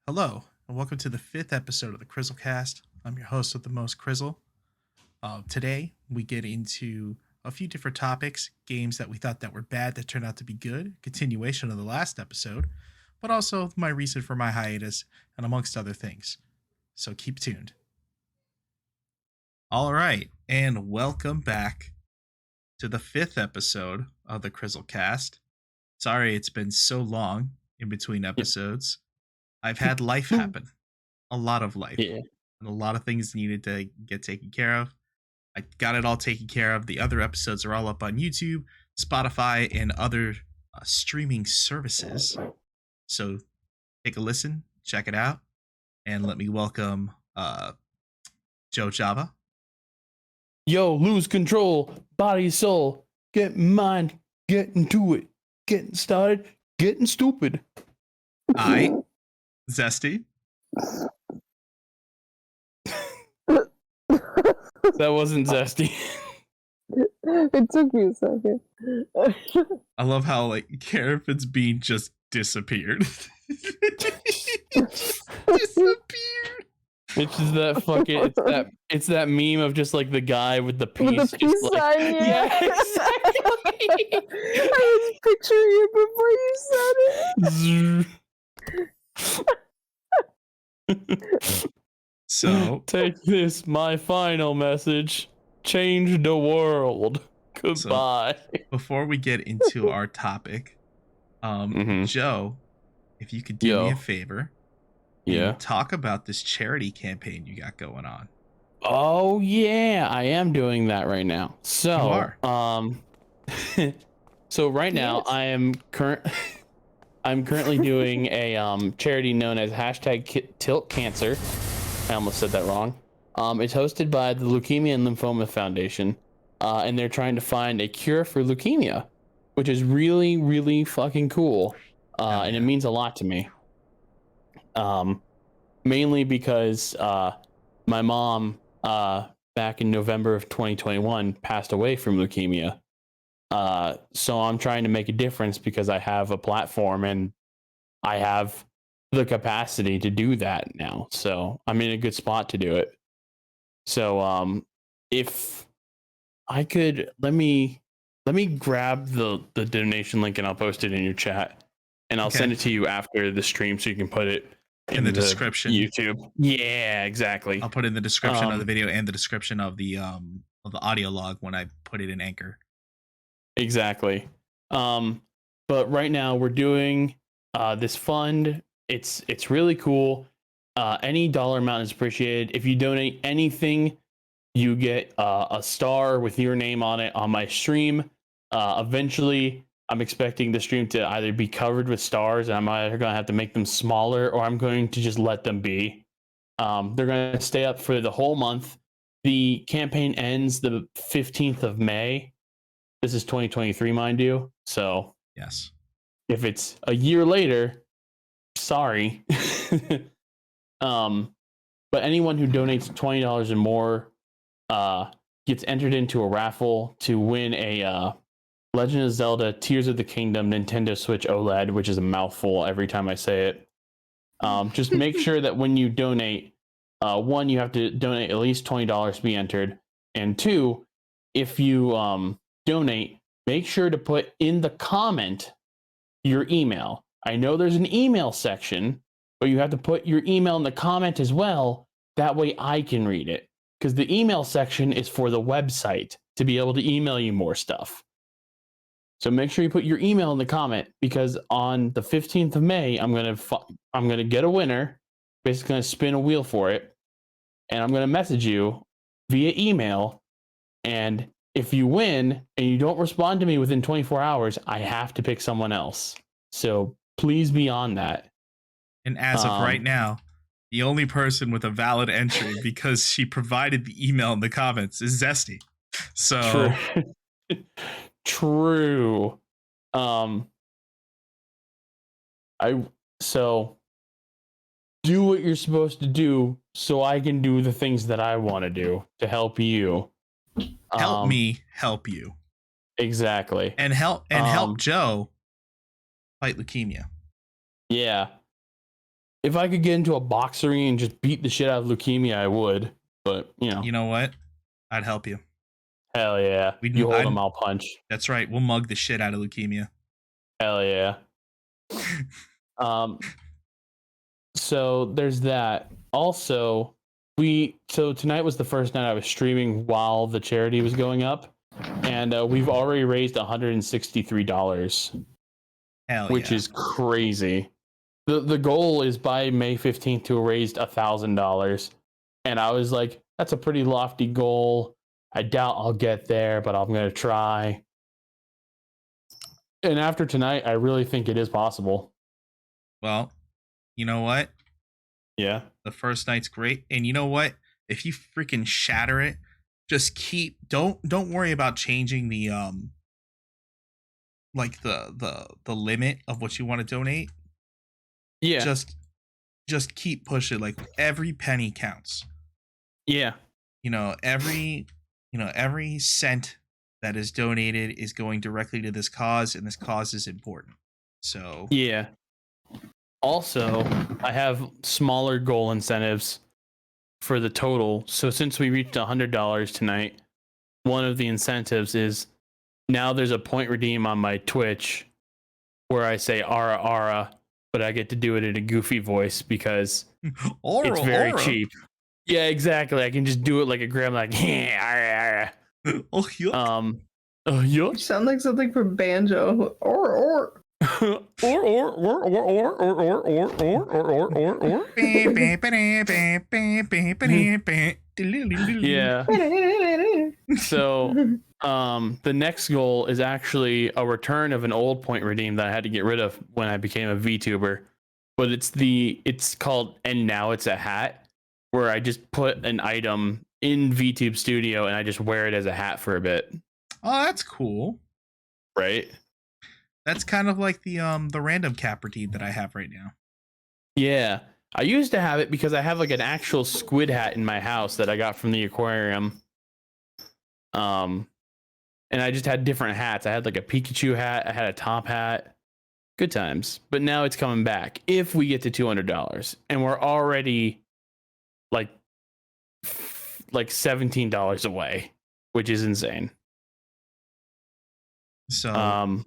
Hello, and welcome to the fifth episode of the CrizzleCast. I'm your host with the most Crizzle. Today, we get into a few different topics, games that we thought that were bad that turned out to be good, continuation of the last episode, but also my reason for my hiatus, and amongst other things. So keep tuned. All right, and welcome back to the fifth episode of the CrizzleCast. Sorry it's been so long in between episodes. I've had life happen. A lot of life. Yeah. And a lot of things needed to get taken care of. I got it all taken care of. The other episodes are all up on YouTube, Spotify, and other streaming services. So take a listen, check it out, and let me welcome Joe Java. Yo, lose control, body, soul, get mind, get into it, getting started, getting stupid. I, Zesty. That wasn't Zesty. It took me a second. I love how like Carapace Bean just disappeared. Disappeared. It's just that fucking it's that meme of just like the guy with the peace. With the peace like, sign, yeah. Exactly. I was picturing it before you said it. So take this, my final message. Change the world. Goodbye. So, before we get into our topic, Joe, if you could do me a favor, talk about this charity campaign you got going on. Oh yeah, I am doing that right now. So you are. So right now I'm currently doing a charity known as #TiltCancer. I almost said that wrong. It's hosted by the Leukemia and Lymphoma Foundation, and they're trying to find a cure for leukemia, which is really, really fucking cool, and it means a lot to me. Mainly because my mom, back in November of 2021, passed away from leukemia. So I'm trying to make a difference because I have a platform and I have the capacity to do that now. So I'm in a good spot to do it. So if I could, let me grab the donation link and I'll post it in your chat, and I'll send it to you after the stream so you can put it in the description. YouTube. Yeah, exactly. I'll put it in the description of the video and the description of the audio log when I put it in Anchor. Exactly. But right now we're doing this fund. It's really cool. Any dollar amount is appreciated. If you donate anything, you get a star with your name on it on my stream. Eventually, I'm expecting the stream to either be covered with stars, and I'm either going to have to make them smaller, or I'm going to just let them be. They're going to stay up for the whole month. The campaign ends the 15th of May. This is 2023, mind you. So yes, if it's a year later, sorry. But anyone who donates $20 or more gets entered into a raffle to win a Legend of Zelda Tears of the Kingdom Nintendo Switch OLED, which is a mouthful every time I say it. Just make sure that when you donate, one, you have to donate at least $20 to be entered, and two, if you donate, make sure to put in the comment your email. I know there's an email section, but you have to put your email in the comment as well. That way I can read it, because the email section is for the website to be able to email you more stuff. So make sure you put your email in the comment, because on the 15th of May, I'm gonna get a winner. Basically, gonna spin a wheel for it, and I'm gonna message you via email. And if you win and you don't respond to me within 24 hours, I have to pick someone else. So please be on that. And as of right now, the only person with a valid entry, because she provided the email in the comments, is Zesty. So true. So do what you're supposed to do so I can do the things that I want to do to help you. Help me help you. Exactly. And help Joe fight leukemia. Yeah. if I could get into a boxery and just beat the shit out of leukemia, I would. But You know what? I'd help you. hell yeah. You hold them, I'll punch. That's right. We'll mug the shit out of leukemia. Hell yeah. So there's that. Also, so tonight was the first night I was streaming while the charity was going up, and we've already raised $163, which is crazy. The goal is by May 15th to raise $1,000, and I was like, that's a pretty lofty goal. I doubt I'll get there, but I'm gonna try. And after tonight, I really think it is possible. Well, you know what? Yeah. The first night's great, and you know what? If you freaking shatter it, just don't worry about changing the like the limit of what you want to donate. Yeah. Just keep pushing. Like every penny counts. Yeah. Every cent that is donated is going directly to this cause, and this cause is important. So yeah. Also, I have smaller goal incentives for the total. So since we reached $100 tonight, one of the incentives is now there's a point redeem on my Twitch where I say "ara ara," but I get to do it in a goofy voice because it's very cheap. Yeah, exactly. I can just do it like a gram, like "ara ara." Oh, yuck. You Yuck. sound like something from Banjo. Or. Yeah. So the next goal is actually a return of an old point redeem that I had to get rid of when I became a VTuber. But it's called "And Now It's a Hat," where I just put an item in VTube Studio and I just wear it as a hat for a bit. Oh, that's cool. Right? That's kind of like the random cap redeem that I have right now. Yeah. I used to have it because I have like an actual squid hat in my house that I got from the aquarium. And I just had different hats. I had like a Pikachu hat, I had a top hat. Good times. But now it's coming back if we get to $200, and we're already like $17 away, which is insane. So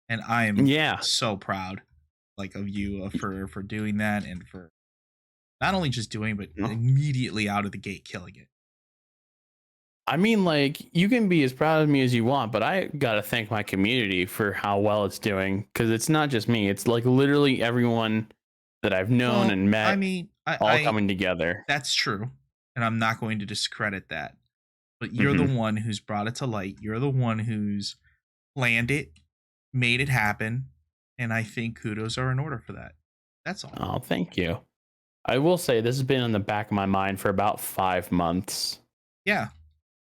and I am so proud of you for doing that, and for not only just doing but immediately out of the gate killing it. I mean, you can be as proud of me as you want, but I gotta thank my community for how well it's doing, because it's not just me. It's like literally everyone that I've known and met. I mean, all coming together. That's true, and I'm not going to discredit that. But you're the one who's brought it to light. You're the one who's planned it, made it happen, and I think kudos are in order for that. That's all. Oh, thank you. I will say this has been in the back of my mind for about 5 months. Yeah.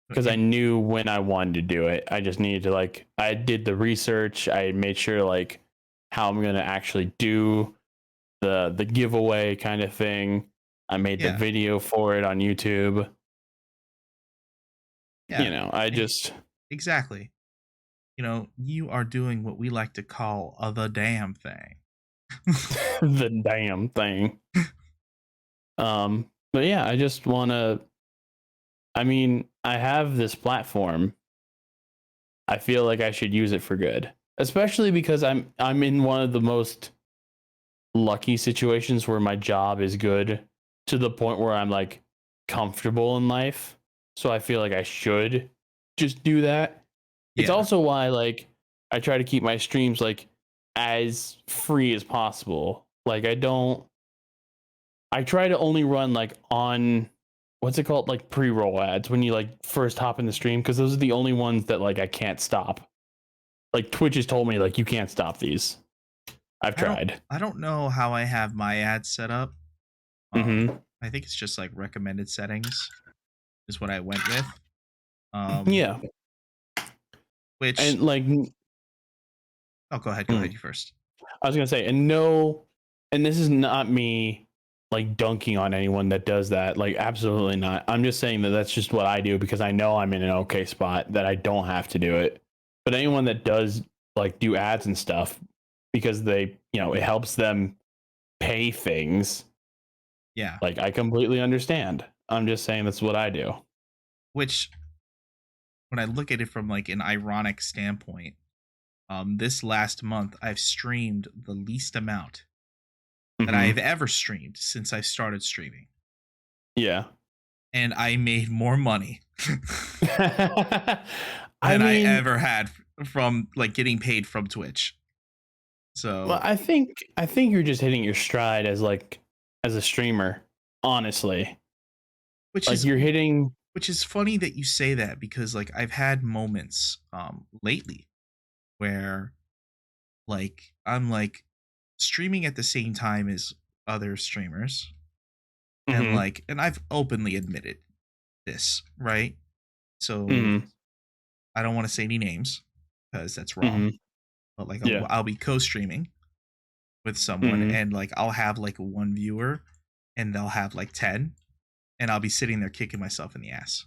Because I knew when I wanted to do it. I just needed to I did the research. I made sure how I'm going to actually do the giveaway kind of thing. I made the video for it on YouTube. Yeah. I just... Exactly. You are doing what we like to call the damn thing. The damn thing. But yeah, I just want to... I mean, I have this platform. I feel like I should use it for good, especially because I'm in one of the most lucky situations where my job is good to the point where I'm comfortable in life. So I feel like I should just do that. Yeah. It's also why I try to keep my streams as free as possible. I try to only run on, what's it called? Pre-roll ads when you first hop in the stream, because those are the only ones that I can't stop. Twitch has told me you can't stop these. I've tried. I don't know how I have my ads set up. I think it's just recommended settings is what I went with. Yeah. Which and oh, go ahead you first. I was gonna say, and this is not me dunking on anyone that does that. Absolutely not. I'm just saying that that's just what I do because I know I'm in an okay spot that I don't have to do it. But anyone that does do ads and stuff because they, it helps them pay things, Yeah. like I completely understand. I'm just saying that's what I do. Which, when I look at it from like an ironic standpoint, this last month I've streamed the least amount that I've ever streamed since I started streaming. Yeah. And I made more money I than I mean, ever had from like getting paid from Twitch. well, So, I think you're just hitting your stride as a streamer, honestly. which Like is you're hitting which is funny that you say that, because like I've had moments lately where like I'm like streaming at the same time as other streamers, and mhm, like, and I've openly admitted this, right? So mhm, I don't want to say any names because that's wrong, mhm, but like yeah, I'll be co-streaming with someone, mhm, and like I'll have like one viewer and they'll have like 10, and I'll be sitting there kicking myself in the ass,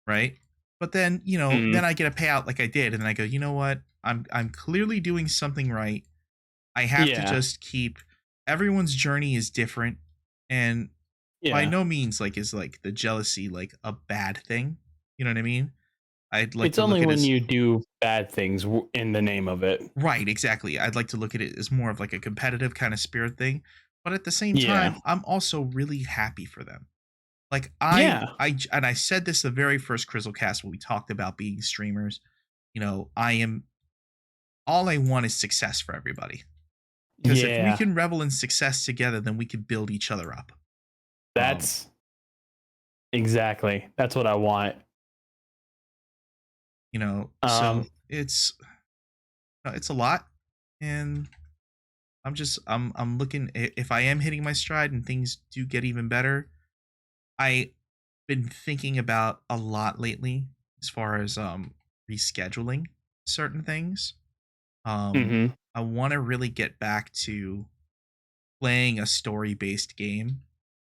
right? But then, mhm, then I get a payout like I did, and then I go, you know what? I'm clearly doing something right. I have to yeah, just keep, everyone's journey is different, and by yeah. no means like is like the jealousy like a bad thing. You know what I mean? I'd like It's to only look at it when as, you do bad things in the name of it. right, exactly. I'd like to look at it as more of like a competitive kind of spirit thing, but at the same Yeah, time, I'm also really happy for them. Like yeah. and I said this the very first CrizzleCast when we talked about being streamers. I am, all I want is success for everybody. Because if we Yeah, can revel in success together, then we can build each other up. Um, that's exactly. That's what I want. so Um, it's a lot, and I'm looking, if I am hitting my stride and things do get even better. I been thinking about a lot lately as far as rescheduling certain things. Um mhm, I want to really get back to playing a story-based game,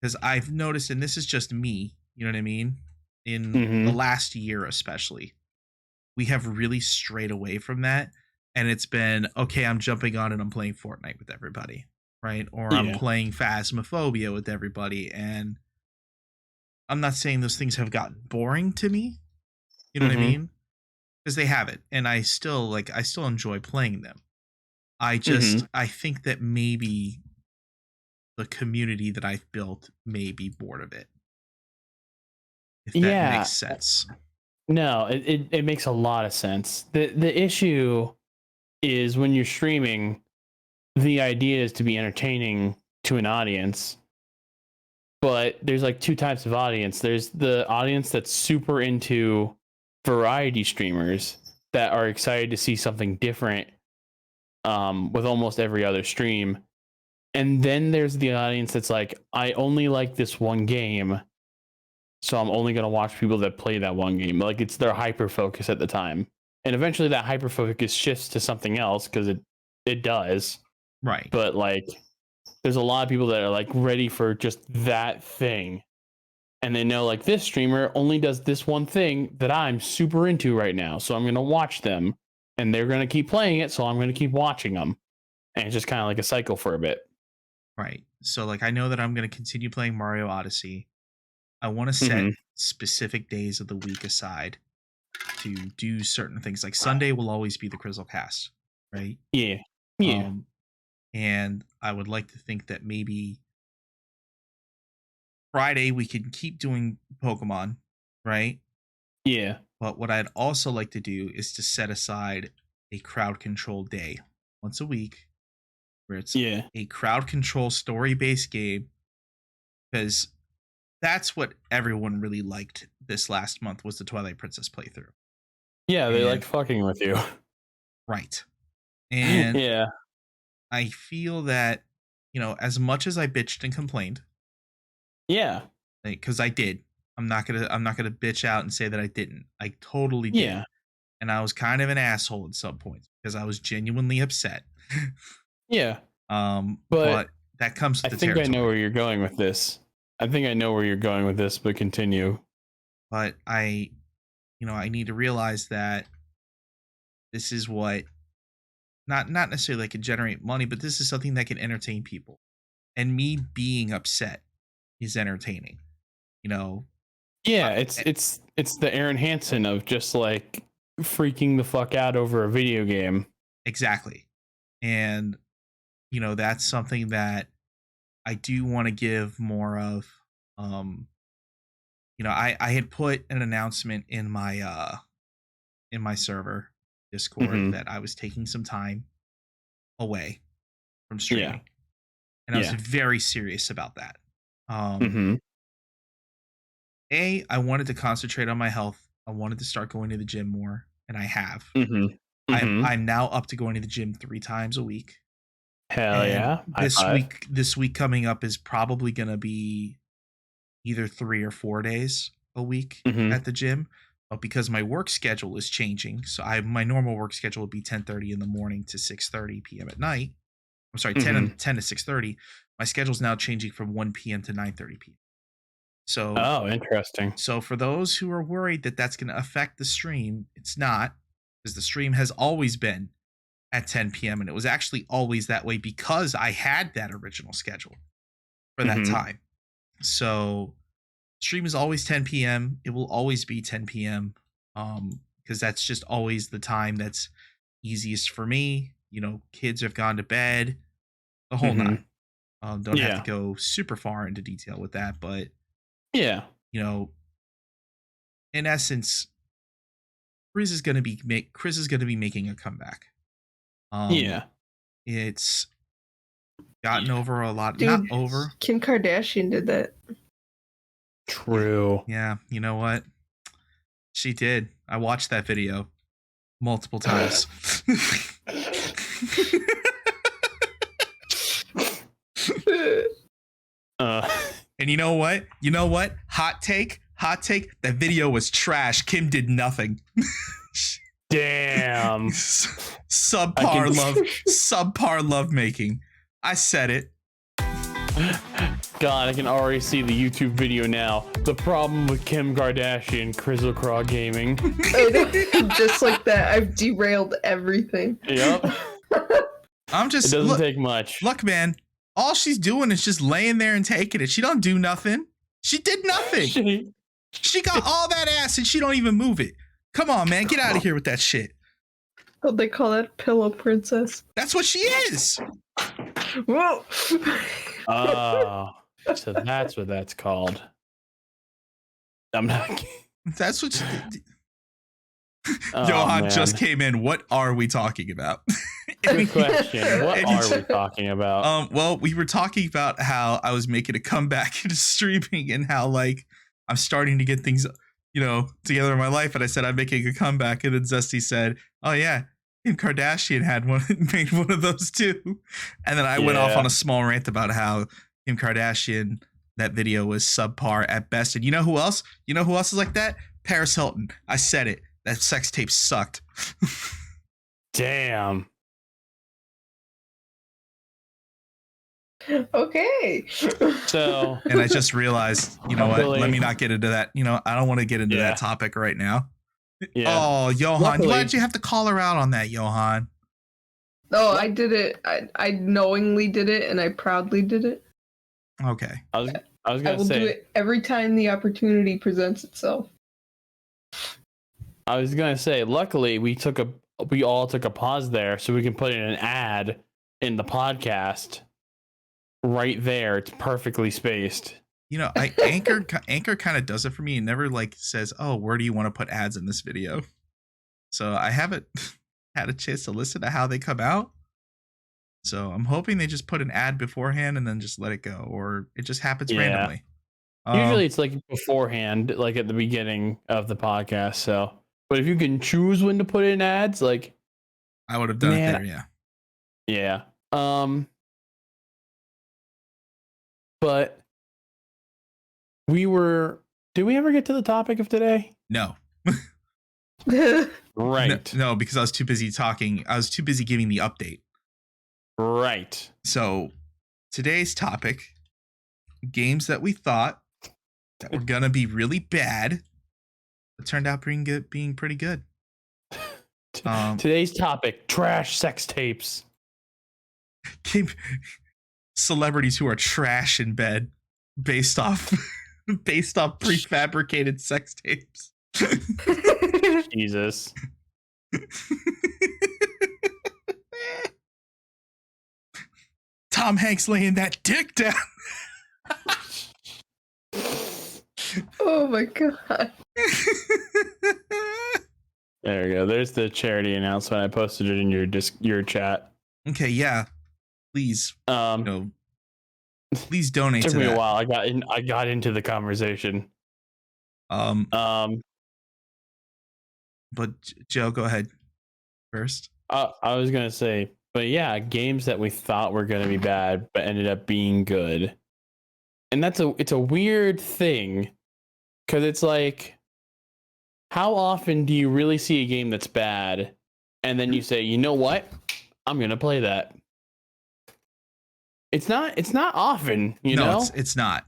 because I've noticed, and this is just me, you know what I mean? In the mhm, last year especially, we have really strayed away from that, and it's been, okay, I'm jumping on and I'm playing Fortnite with everybody, right? Or I'm yeah, playing Phasmophobia with everybody, and I'm not saying those things have gotten boring to me, you know what I mhm, mean? Because they haven't, and I still enjoy playing them. mhm. I think that maybe the community that I've built may be bored of it, if that makes Yeah. sense. No, it makes a lot of sense. The issue is when you're streaming, the idea is to be entertaining to an audience, but there's like two types of audience. There's the audience that's super into variety streamers that are excited to see something different with almost every other stream. And then there's the audience that's like, I only like this one game, so I'm only going to watch people that play that one game. Like it's their hyper focus at the time. And eventually that hyper focus shifts to something else because it does. Right. But like there's a lot of people that are like ready for just that thing. And they know like this streamer only does this one thing that I'm super into right now. So I'm going to watch them and they're going to keep playing it. So I'm going to keep watching them. And it's just kind of like a cycle for a bit. Right. So like I know that I'm going to continue playing Mario Odyssey. I want to set Mm-hmm. specific days of the week aside to do certain things. Like Sunday will always be the CrizzleCast, right? Yeah. Yeah. Um and I would like to think that maybe Friday we can keep doing Pokemon, right? Yeah. But what I'd also like to do is to set aside a crowd control day once a week, where it's Yeah. a crowd control story based game, because that's what everyone really liked this last month, was the Twilight Princess playthrough. Yeah. They like And fucking with you. right. And Yeah. I feel that, as much as I bitched and complained, Yeah. because I did, I'm not gonna bitch out and say that I didn't. I totally did. Yeah. And I was kind of an asshole at some points because I was genuinely upset. Yeah. But But that comes I with the think I know territory. where you're going with this. I think I know where you're going with this, but continue. But I need to realize that this is what, not necessarily that can generate money, but this is something that can entertain people. and me being upset is entertaining. You know, Yeah, it's the Aaron Hansen of just like freaking the fuck out over a video game. exactly. And that's something that I do want to give more of. I had put an announcement in my server Discord Mhm. that I was taking some time away from streaming. And I was Yeah. very serious about that. Mm-hmm. I wanted to concentrate on my health. I wanted to start going to the gym more, and I have. Mm-hmm. I'm now up to going to the gym 3 times a week. Hell And yeah. High five. this week coming up is probably going to be either 3 or 4 days a week Mhm. at the gym. But because my work schedule is changing, so my normal work schedule would be 10:30 in the morning to 6:30 p.m. at night. I'm sorry, 10 to 6:30. My schedule's now changing from 1 p.m. to 9:30 p.m. Oh, interesting. So for those who are worried that that's going to affect the stream, it's not, because the stream has always been at 10 p.m. and it was actually always that way because I had that original schedule for that time. So stream is always 10 p.m. It will always be 10 p.m. Because that's just always the time that's easiest for me. Kids have gone to bed, the whole nine. Don't have to go super far into detail with that, but yeah, in essence, Criz is going to be making a comeback. It's gotten over a lot. Dude, not over. Kim Kardashian did that. True. Yeah, you know what? She did. I watched that video multiple times. And you know what? Hot take. That video was trash. Kim did nothing. Damn. Subpar love making. I said it. God, I can already see the YouTube video now. The problem with Kim Kardashian, CrizzleCast Gaming. Just like that, I've derailed everything. Yep. It doesn't take much. Look, man, all she's doing is just laying there and taking it. She don't do nothing. She did nothing. She got all that ass and she don't even move it. Come on, man, get out of here with that shit. Oh, they call that pillow princess. That's what she is. Whoa. Oh, so that's what that's called. I'm not. That's what she did. Johan just came in. What are we talking about? Good question. What are we talking about? Well, we were talking about how I was making a comeback into streaming and how like I'm starting to get things, together in my life. And I said I'm making a comeback, and then Zesty said, "Oh yeah, Kim Kardashian made one of those too." And then I went off on a small rant about how Kim Kardashian, that video was subpar at best. And you know who else? Is like that? Paris Hilton. I said it. That sex tape sucked. Damn. Okay. So. And I just realized, what? Let me not get into that. I don't want to get into that topic right now. Yeah. Oh, Johan, why'd you have to call her out on that, Johan? No, I did it. I knowingly did it, and I proudly did it. Okay. I was gonna I will do it every time the opportunity presents itself. I was gonna say, luckily we all took a pause there so we can put in an ad in the podcast right there. It's perfectly spaced. Anchor kind of does it for me and never like says, "Oh, where do you want to put ads in this video?" So I haven't had a chance to listen to how they come out. So I'm hoping they just put an ad beforehand and then just let it go, or it just happens randomly. Usually it's like beforehand, like at the beginning of the podcast. So, but if you can choose when to put in ads, like I would have done it there. Yeah. But did we ever get to the topic of today? No. Right. No, because I was too busy talking. I was too busy giving the update. Right. So today's topic, games that we thought that were going to be really bad, but turned out being pretty good. Today's topic, trash sex tapes. celebrities who are trash in bed based off prefabricated sex tapes. Jesus. Tom Hanks laying that dick down. Oh my god. There we go. There's the charity announcement. I posted it in your chat. Okay, yeah. Please, It please donate took to me that. a while. I got into the conversation. But Joe, go ahead first. I was gonna say, but yeah, games that we thought were gonna be bad but ended up being good, and it's a weird thing, because it's like, how often do you really see a game that's bad, and then you say, you know what, I'm gonna play that. It's not often, you know. It's not.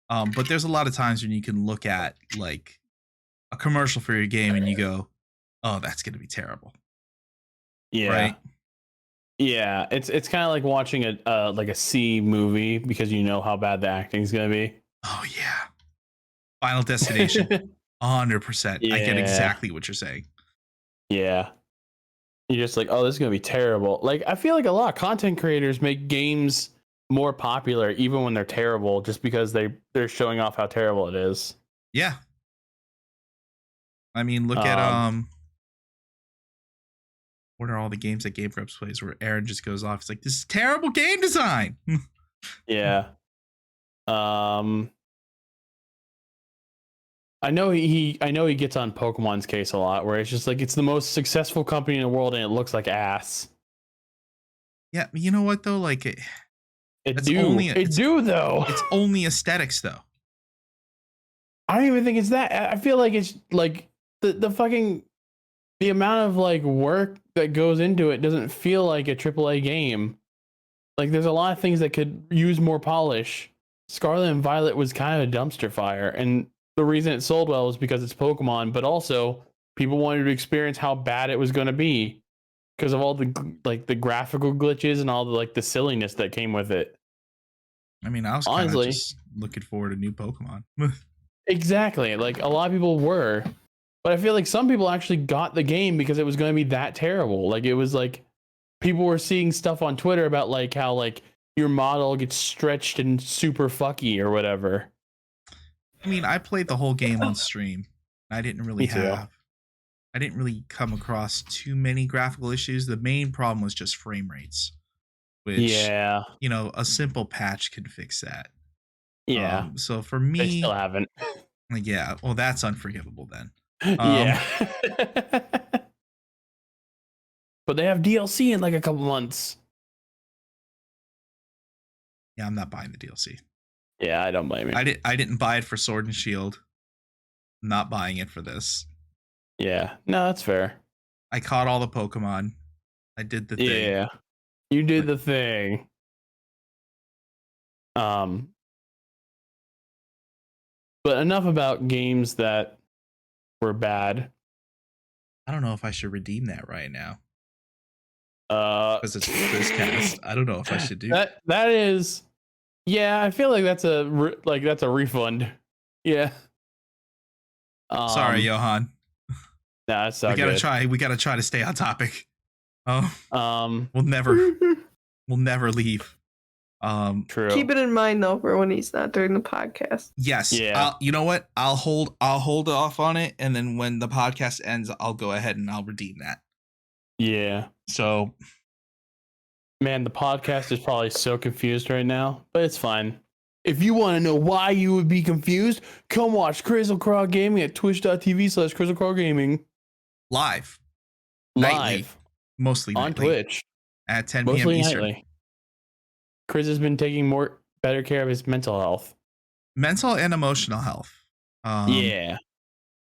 But there's a lot of times when you can look at like a commercial for your game and you go, oh, that's gonna be terrible. Yeah. Right. Yeah, it's kind of like watching a C movie because you know how bad the acting's gonna be. Oh yeah. Final Destination. 100%. I get Yeah. exactly what you're saying. Yeah. You're just like, oh, this is gonna be terrible. Like, I feel like a lot of content creators make games more popular even when they're terrible, just because they're showing off how terrible it is. Yeah. I mean, look at what are all the games that Game Grumps plays where Aaron just goes off? It's like, this is terrible game design. Yeah. I know he gets on Pokemon's case a lot, where it's just like, it's the most successful company in the world and it looks like ass. Yeah, you know what though? Like it It's though. It's only aesthetics though. I don't even think it's that. I feel like it's like the fucking, the amount of like work that goes into it doesn't feel like a AAA game. Like, there's a lot of things that could use more polish. Scarlet and Violet was kind of a dumpster fire, and the reason it sold well was because it's Pokemon, but also people wanted to experience how bad it was going to be because of all the the graphical glitches and all the the silliness that came with it. I mean, I was kind of Honestly, just looking forward to new Pokemon. exactly. Like, a lot of people were, but I feel like some people actually got the game because it was going to be that terrible. Like, it was like, people were seeing stuff on Twitter about like how like your model gets stretched and super fucky or whatever. I mean, I played the whole game on stream. I didn't really I didn't really come across too many graphical issues. The main problem was just frame rates, which, Yeah. you know, a simple patch can fix that. Yeah. So for me, They still haven't. like, yeah, well, that's unforgivable then. Yeah. But they have DLC in like a couple months. Yeah, I'm not buying the DLC. Yeah, I don't blame you. I didn't buy it for Sword and Shield. I'm not buying it for this. Yeah. No, that's fair. I caught all the Pokemon. I did the thing. Yeah. You did the thing. But enough about games that were bad. I don't know if I should redeem that right now. Because it's CrizzleCast. I don't know if I should do that. That is, yeah. I feel like that's a refund. Yeah. Sorry, Johan. Nah, that's so we gotta good. try. We gotta try to stay on topic. We'll never leave. True. Keep it in mind though for when he's not doing the podcast. Yes. Yeah. You know what? I'll hold off on it, and then when the podcast ends, I'll go ahead and I'll redeem that. Yeah. So, man, the podcast is probably so confused right now, but it's fine. If you want to know why you would be confused, come watch CrizzleCast Gaming at twitch.tv/CrizzleCast Gaming. live. Nightly. Mostly on nightly. Twitch At 10 p.m. mostly Eastern. nightly. Criz has been taking better care of his mental health. Mental and emotional health. Yeah.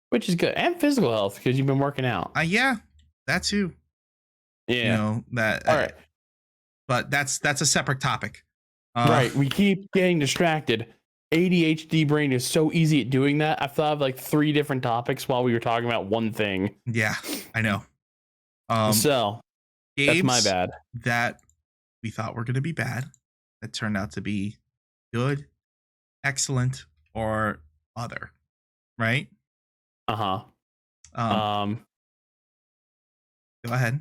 Which is good. And physical health, because you've been working out. Yeah, that too. Yeah. You know, that. All right. But that's a separate topic. Right. We keep getting distracted. ADHD brain is so easy at doing that. I've thought of like 3 different topics while we were talking about one thing. Yeah, I know. So Games that's my bad. That we thought were going to be bad that turned out to be good, excellent, or other, right? Uh-huh. Go ahead.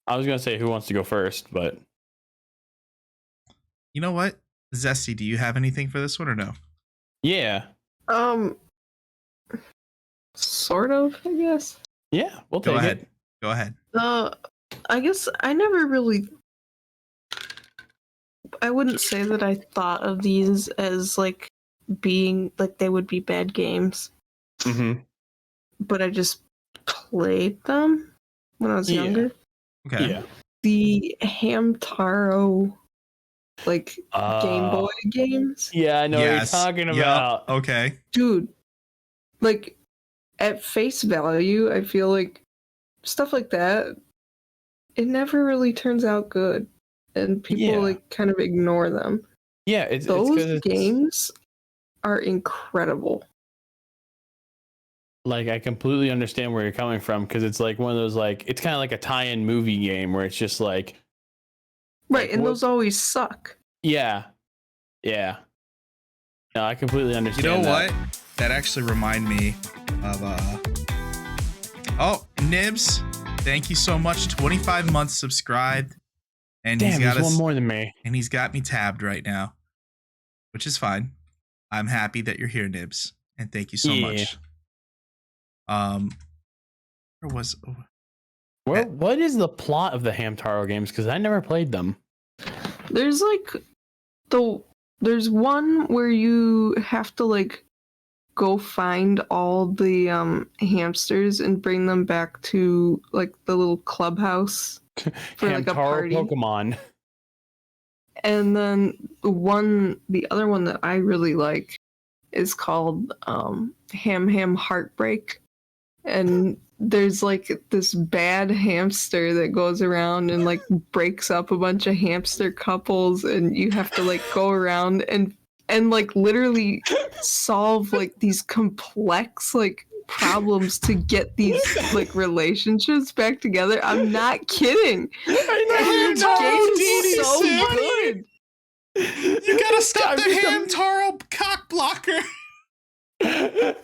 I was gonna say who wants to go first, but You know what? Zesty, do you have anything for this one or no? yeah. Sort of, I guess. Yeah, we'll Go take ahead. it. Go ahead. I guess I never really. I wouldn't say that I thought of these as like being like they would be bad games, Mm-hmm. but I just played them when I was Yeah. younger. Okay. Yeah. The Hamtaro, like Game Boy games, Yeah, I know Yes. what you're talking Yep. about. Okay. dude. Like at face value, I feel like stuff like that. It never really turns out good, and people Yeah. like kind of ignore them. Yeah, it's Those 'cause it's games are incredible. like I completely understand where you're coming from because it's like one of those like it's kind of like a tie-in movie game where it's just like Right, and what- those always suck. yeah. No, I completely You understand. know that. what? That actually remind me of Nibs. Thank you so much. 25 months subscribed. And Damn, he's got there's us one more than me. and he's got me tabbed right now, which is fine. I'm happy that you're here, Nibs, and thank you so Yeah. much. Where was What is the plot of the Hamtaro games? Because I never played them. There's like there's one where you have to like go find all the hamsters and bring them back to like the little clubhouse for like a Hamtaro party. Pokemon. And then the other one that I really like is called Ham Heartbreak. And there's like this bad hamster that goes around and like breaks up a bunch of hamster couples, and you have to like go around and like literally solve like these complex like problems to get these like relationships back together. I'm not kidding. I This game is so good. You gotta stop I'm the just Hamtaro cock blocker.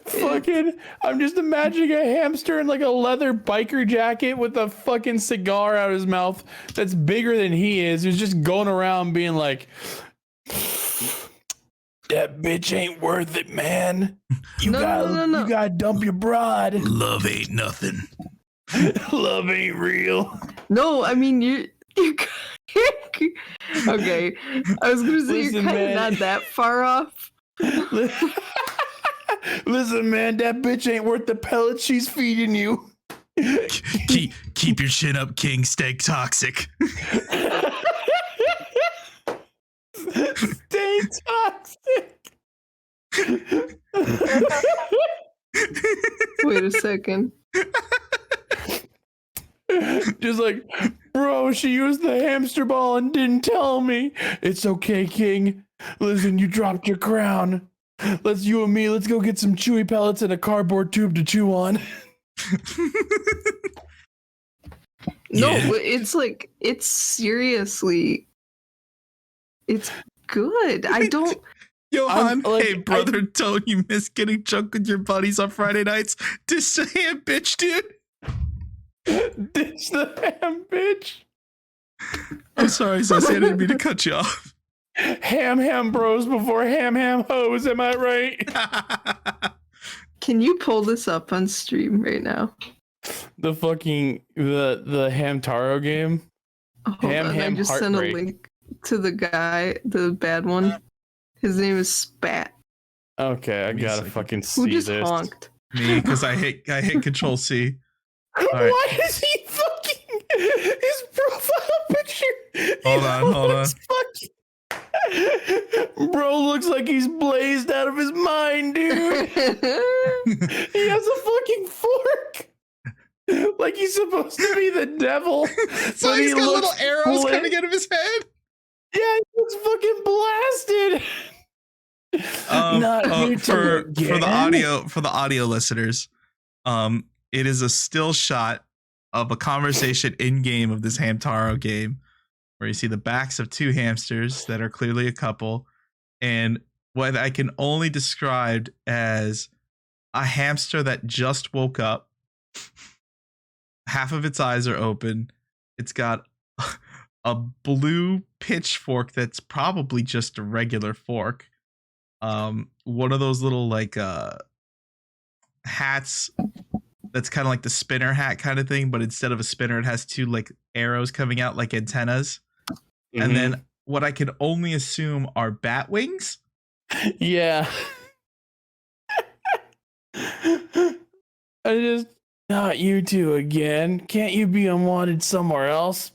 Fucking, I'm just imagining a hamster in like a leather biker jacket with a fucking cigar out of his mouth that's bigger than he is, who's just going around being like, that bitch ain't worth it, man. You gotta dump your broad. Love ain't nothing. Love ain't real. No, I mean you okay. I was gonna say Listen, you're kind of man. not that far off. Listen, man, that bitch ain't worth the pellets she's feeding you. Keep your chin up, King. Stay toxic. Stay toxic. Wait a second. Just like, bro, she used the hamster ball and didn't tell me. It's okay, King. Listen, you dropped your crown. You and me, let's go get some chewy pellets and a cardboard tube to chew on. No, Yeah. but it's like it's seriously it's good. I don't Johan, like, hey brother, don't you miss getting drunk with your buddies on Friday nights? Diss the ham bitch, dude. Ditch the ham, bitch. I'm sorry, Zesty, I didn't mean to cut you off. Ham bros before ham hoes, am I right? Can you pull this up on stream right now? The fucking the Hamtaro game. Hold Ham on, I just sent a Heartbreak. link to the guy, the bad one. His name is Spat. Okay, I me a gotta second. fucking Who see just this. honked? Me, because I hit Control C. right. Why is he fucking his profile picture? Hold on. Bro looks like he's blazed out of his mind, dude. He has a fucking fork. Like he's supposed to be the devil. So but he's he got little looks arrows split. coming out of his head. Yeah, he looks fucking blasted. Not here For again. the audio listeners, it is a still shot of a conversation in game of this Hamtaro game where you see the backs of two hamsters that are clearly a couple, and what I can only describe as a hamster that just woke up. Half of its eyes are open. It's got a blue pitchfork that's probably just a regular fork. One of those little like hats that's kind of like the spinner hat kind of thing, but instead of a spinner, it has two like arrows coming out like antennas. Mm-hmm. And then what I can only assume are bat wings. Yeah. I just not you two again. Can't you be unwanted somewhere else?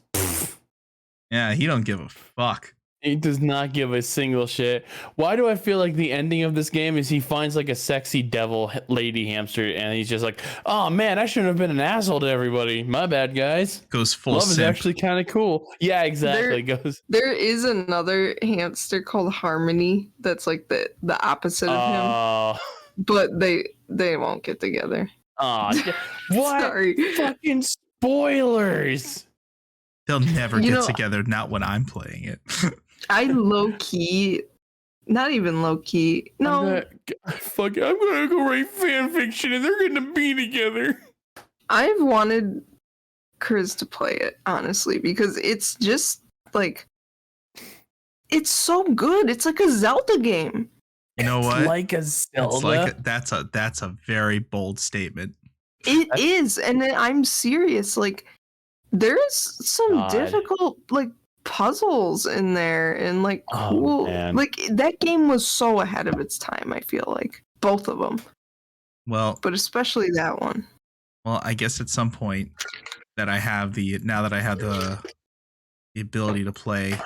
Yeah, he don't give a fuck. He does not give a single shit. Why do I feel like the ending of this game is he finds like a sexy devil lady hamster and he's just like, oh man, I shouldn't have been an asshole to everybody. My bad, guys. Goes full Love simp. is actually kind of cool. Yeah, exactly. There is another hamster called Harmony that's like the opposite of him. But they won't get together. Oh, what? Sorry. Fucking spoilers. They'll never get together, not when I'm playing it. I low-key, not even low-key, no. I'm gonna go write fan fiction and they're gonna be together. I've wanted Criz to play it, honestly, because it's just, like, it's so good. It's like a Zelda game. You know what? It's like a Zelda? That's a very bold statement. It is, and I'm serious, like, there's some difficult, like, puzzles in there and like cool like that game was so ahead of its time. I feel like both of them, but especially that one. Well, I guess at some point that I have the ability to play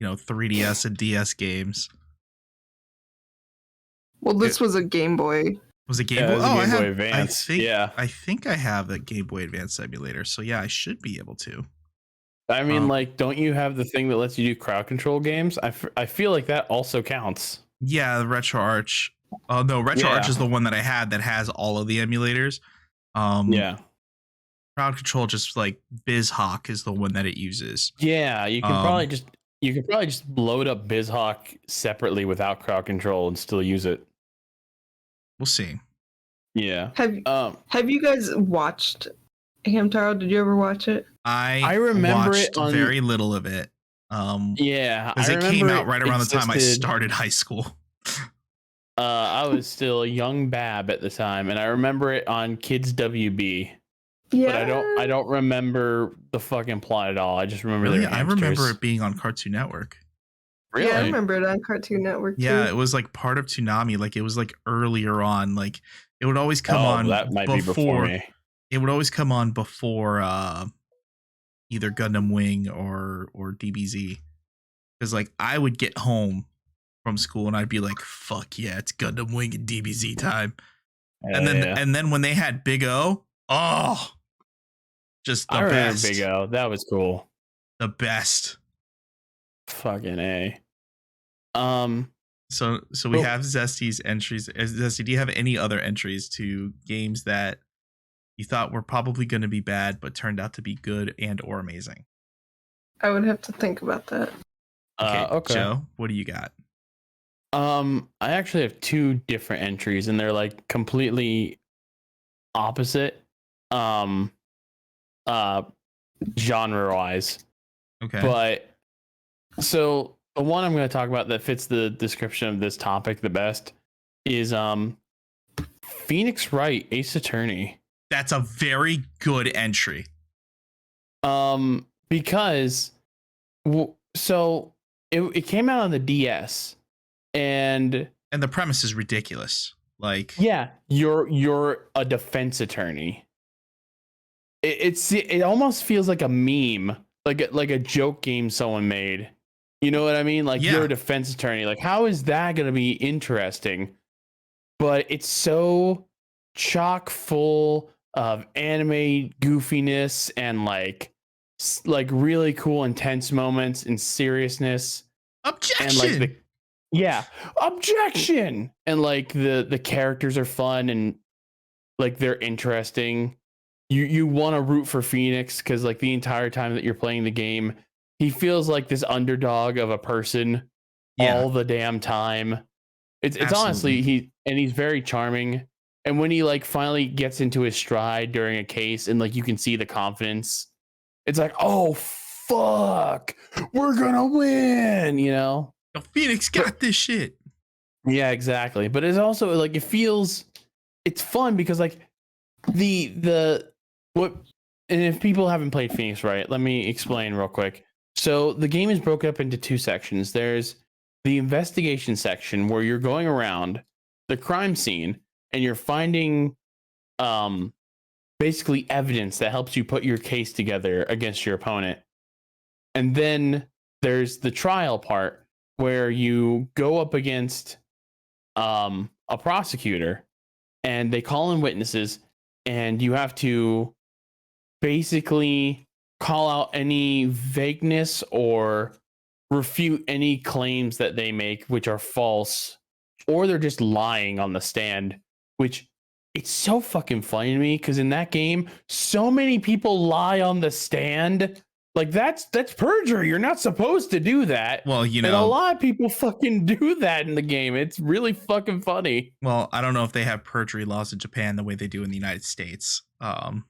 3DS and DS games. Well, this was a Game Boy. Was it Game Boy? Game Boy Advance. I think I have the Game Boy Advance emulator, so yeah, I should be able to. I mean, like, don't you have the thing that lets you do crowd control games? I feel like that also counts. Yeah, the RetroArch. Oh no, RetroArch is the one that I had that has all of the emulators. Yeah. Crowd control, just like BizHawk, is the one that it uses. Yeah, you can probably just load up BizHawk separately without crowd control and still use it. We'll see. Yeah. Have you guys watched Hamtaro? Did you ever watch it? I remember watched very little of it. Yeah, because it came out right around the time I started high school. I was still a young bab at the time, and I remember it on Kids WB. Yeah, but I don't remember the fucking plot at all. I just remember I remember it being on Cartoon Network. Really? Yeah, I remember it on Cartoon Network too. Yeah, it was like part of Toonami. Like it was like earlier on. Like it would always come on. That might be before me. It would always come on before either Gundam Wing or DBZ. Because like I would get home from school and I'd be like, "Fuck yeah, it's Gundam Wing and DBZ time." And then when they had Big O, just the best. Big O, that was cool. The best. Fucking A. So we have Zesty's entries. Zesty, do you have any other entries to games that you thought were probably going to be bad but turned out to be good and or amazing? I would have to think about that. Okay. Joe, what do you got? I actually have two different entries and they're like completely opposite genre wise. Okay. But so the one I'm going to talk about that fits the description of this topic the best is Phoenix Wright Ace Attorney. That's a very good entry. Because so it came out on the DS and the premise is ridiculous. Like, yeah, you're a defense attorney. It almost feels like a meme, like a joke game someone made. You know what I mean? Like, you're a defense attorney. Like, how is that going to be interesting? But it's so chock full of anime goofiness and like really cool intense moments and seriousness. Objection. And like objection. And like the characters are fun and like they're interesting. You want to root for Phoenix because like the entire time that you're playing the game, he feels like this underdog of a person all the damn time. It's honestly, he's very charming. And when he like finally gets into his stride during a case and like you can see the confidence, it's like, oh fuck, we're gonna win, you know? Yo, Phoenix got this shit. Yeah, exactly. But it's also like it's fun because like what, and if people haven't played Phoenix, right, let me explain real quick. So the game is broken up into two sections. There's the investigation section where you're going around the crime scene and you're finding basically evidence that helps you put your case together against your opponent. And then there's the trial part where you go up against a prosecutor and they call in witnesses and you have to basically call out any vagueness or refute any claims that they make which are false or they're just lying on the stand, which it's so fucking funny to me because in that game so many people lie on the stand. Like that's perjury. You're not supposed to do that. Well, you know, and a lot of people fucking do that in the game. It's really fucking funny. Well, I don't know if they have perjury laws in Japan the way they do in the United States. I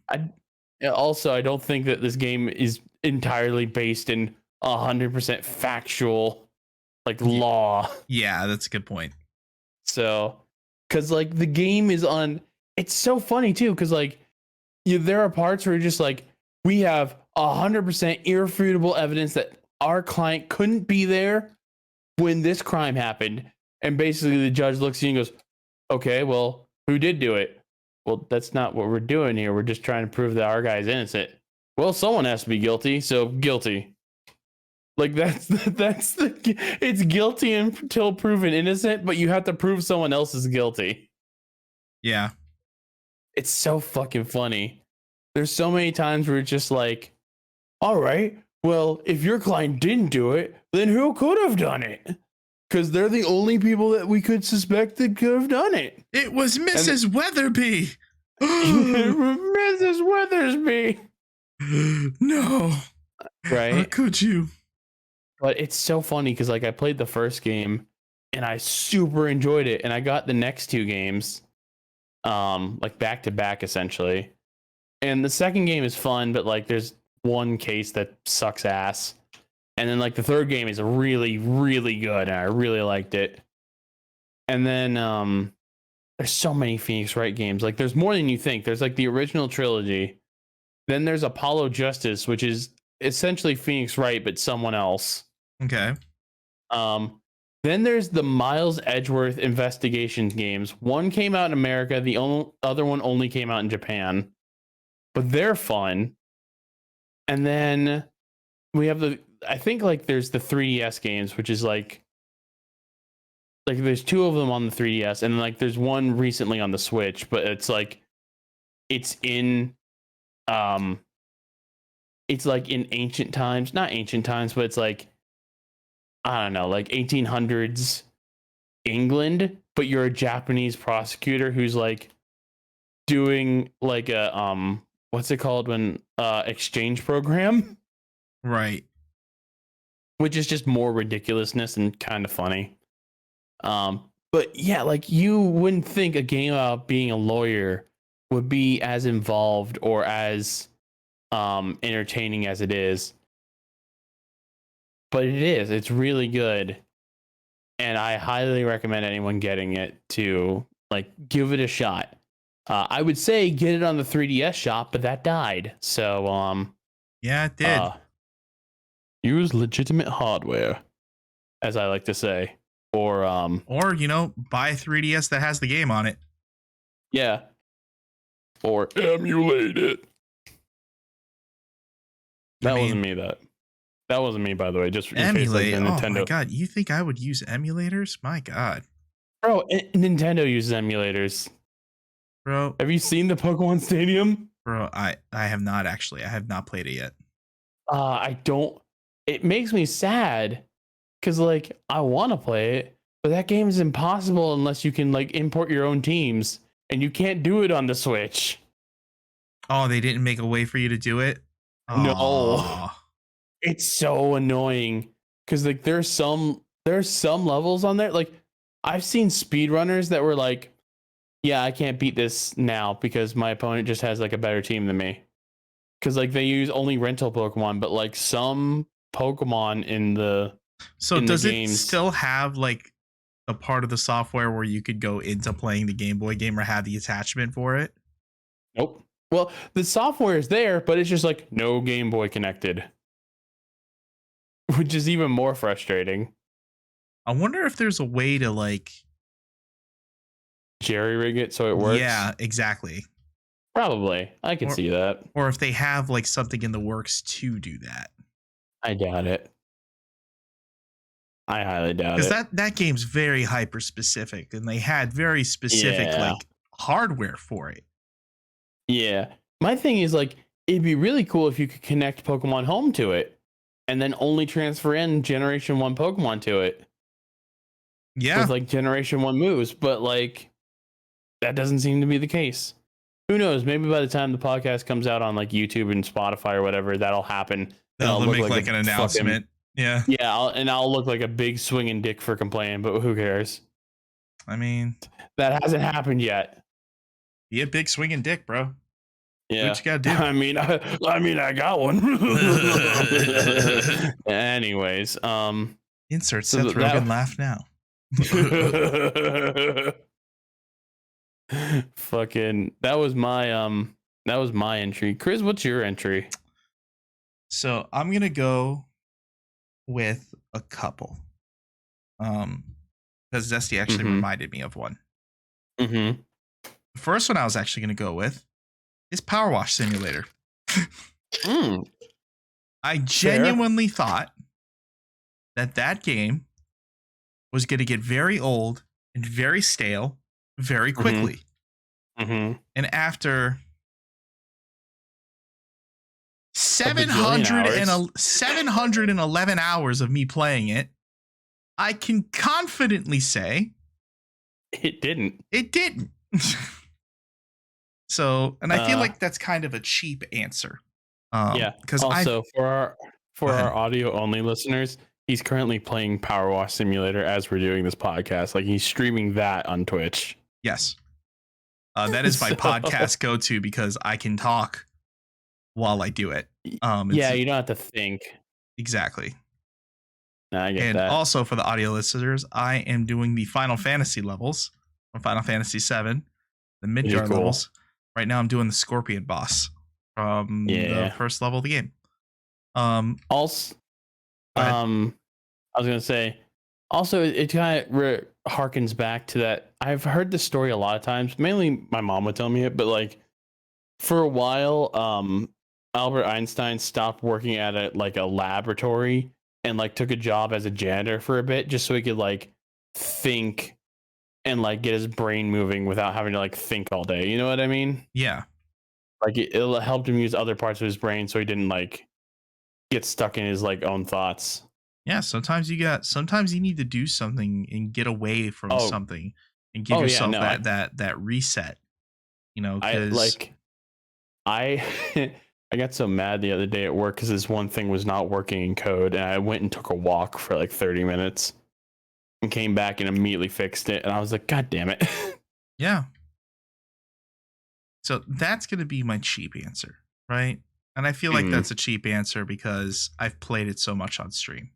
don't think that this game is entirely based in 100% factual like law. Yeah, that's a good point. So, because like the game is on, it's so funny too. Because like there are parts where you're just like, we have 100% irrefutable evidence that our client couldn't be there when this crime happened. And basically the judge looks at you and goes, okay, well, who did do it? Well, that's not what we're doing here. We're just trying to prove that our guy's innocent. Well, someone has to be guilty, so guilty. Like it's guilty until proven innocent, but you have to prove someone else is guilty. Yeah. It's so fucking funny. There's so many times where it's just like, all right, well, if your client didn't do it, then who could have done it? Because they're the only people that we could suspect that could have done it. It was Mrs. Weatherby. Mrs. Weathersby. No. Right? How could you? But it's so funny because like I played the first game and I super enjoyed it. And I got the next two games like back to back essentially. And the second game is fun, but like there's one case that sucks ass. And then like the third game is really, really good. And I really liked it. And then there's so many Phoenix Wright games. Like there's more than you think. There's like the original trilogy. Then there's Apollo Justice, which is essentially Phoenix Wright, but someone else. Okay. Then there's the Miles Edgeworth investigation games. One came out in America. The other one only came out in Japan. But they're fun. And then we have I think like there's the 3DS games, which is like there's two of them on the 3DS, and like there's one recently on the Switch, but it's like it's in it's like in ancient times, not ancient times, but it's like I don't know, like 1800s England, but you're a Japanese prosecutor who's like doing like a what's it called when exchange program, right? Which is just more ridiculousness and kind of funny. But yeah, like you wouldn't think a game about being a lawyer would be as involved or as entertaining as it is. But it is. It's really good. And I highly recommend anyone getting it to like give it a shot. I would say get it on the 3DS shop, but that died. So yeah, it did. Use legitimate hardware, as I like to say. Or you know, buy a 3DS that has the game on it. Yeah. Or emulate it. That wasn't me. That wasn't me, by the way. Just emulate. Like Nintendo. Oh my god! You think I would use emulators? My god, bro! Nintendo uses emulators. Bro, have you seen the Pokemon Stadium? Bro, I have not actually. I have not played it yet. I don't. It makes me sad because like I want to play it, but that game is impossible unless you can like import your own teams, and you can't do it on the Switch. Oh, they didn't make a way for you to do it? No. It's so annoying because like there's some levels on there. Like I've seen speedrunners that were like, yeah, I can't beat this now because my opponent just has like a better team than me. Because like they use only rental Pokemon, but like some Pokemon in the does it games still have like a part of the software where you could go into playing the Game Boy game or have the attachment for it? Nope. Well, the software is there, but it's just like no Game Boy connected, which is even more frustrating. I wonder if there's a way to like Jerry rig it so it works. Yeah, exactly. Probably. I can see that. Or if they have like something in the works to do that. I doubt it. I highly doubt it. Because that game's very hyper specific and they had very specific like hardware for it. Yeah. My thing is like it'd be really cool if you could connect Pokemon Home to it and then only transfer in Generation 1 Pokemon to it. Yeah. With like Generation 1 moves, but like that doesn't seem to be the case. Who knows? Maybe by the time the podcast comes out on like YouTube and Spotify or whatever, that'll happen. They'll make like an announcement. Yeah. Yeah, I'll look like a big swinging dick for complaining, but who cares? I mean, that hasn't happened yet. Be a big swinging dick, bro. Yeah. What you gotta do? I mean, I got one. Anyways, insert Seth Rogen laugh now. Fucking that was my entry. Criz, what's your entry? So I'm gonna go with a couple. Because Zesty actually reminded me of one. Mm-hmm. The first one I was actually gonna go with is Power Wash Simulator. I genuinely thought that game was gonna get very old and very stale very quickly. And after 711 hours of me playing it, I can confidently say it didn't. It didn't. So, and I feel like that's kind of a cheap answer. Yeah. Because also for our audio only listeners, he's currently playing Power Wash Simulator as we're doing this podcast. Like he's streaming that on Twitch. Yes. That is my podcast go-to because I can talk while I do it. Yeah, you don't have to think. Exactly. No, I get that. And also for the audio listeners, I am doing the Final Fantasy levels from Final Fantasy VII, the Midgar levels. Right now I'm doing the Scorpion boss from the first level of the game. Also, I was going to say, also, it kind of harkens back to that. I've heard this story a lot of times. Mainly my mom would tell me it, but like for a while, Albert Einstein stopped working at a laboratory and like took a job as a janitor for a bit just so he could like think and like get his brain moving without having to like think all day. You know what I mean? Yeah. Like it helped him use other parts of his brain so he didn't like get stuck in his like own thoughts. Yeah, sometimes you need to do something and get away from something and give yourself that reset. You know, I got so mad the other day at work because this one thing was not working in code, and I went and took a walk for like 30 minutes and came back and immediately fixed it, and I was like, God damn it. Yeah. So that's gonna be my cheap answer, right? And I feel like that's a cheap answer because I've played it so much on stream.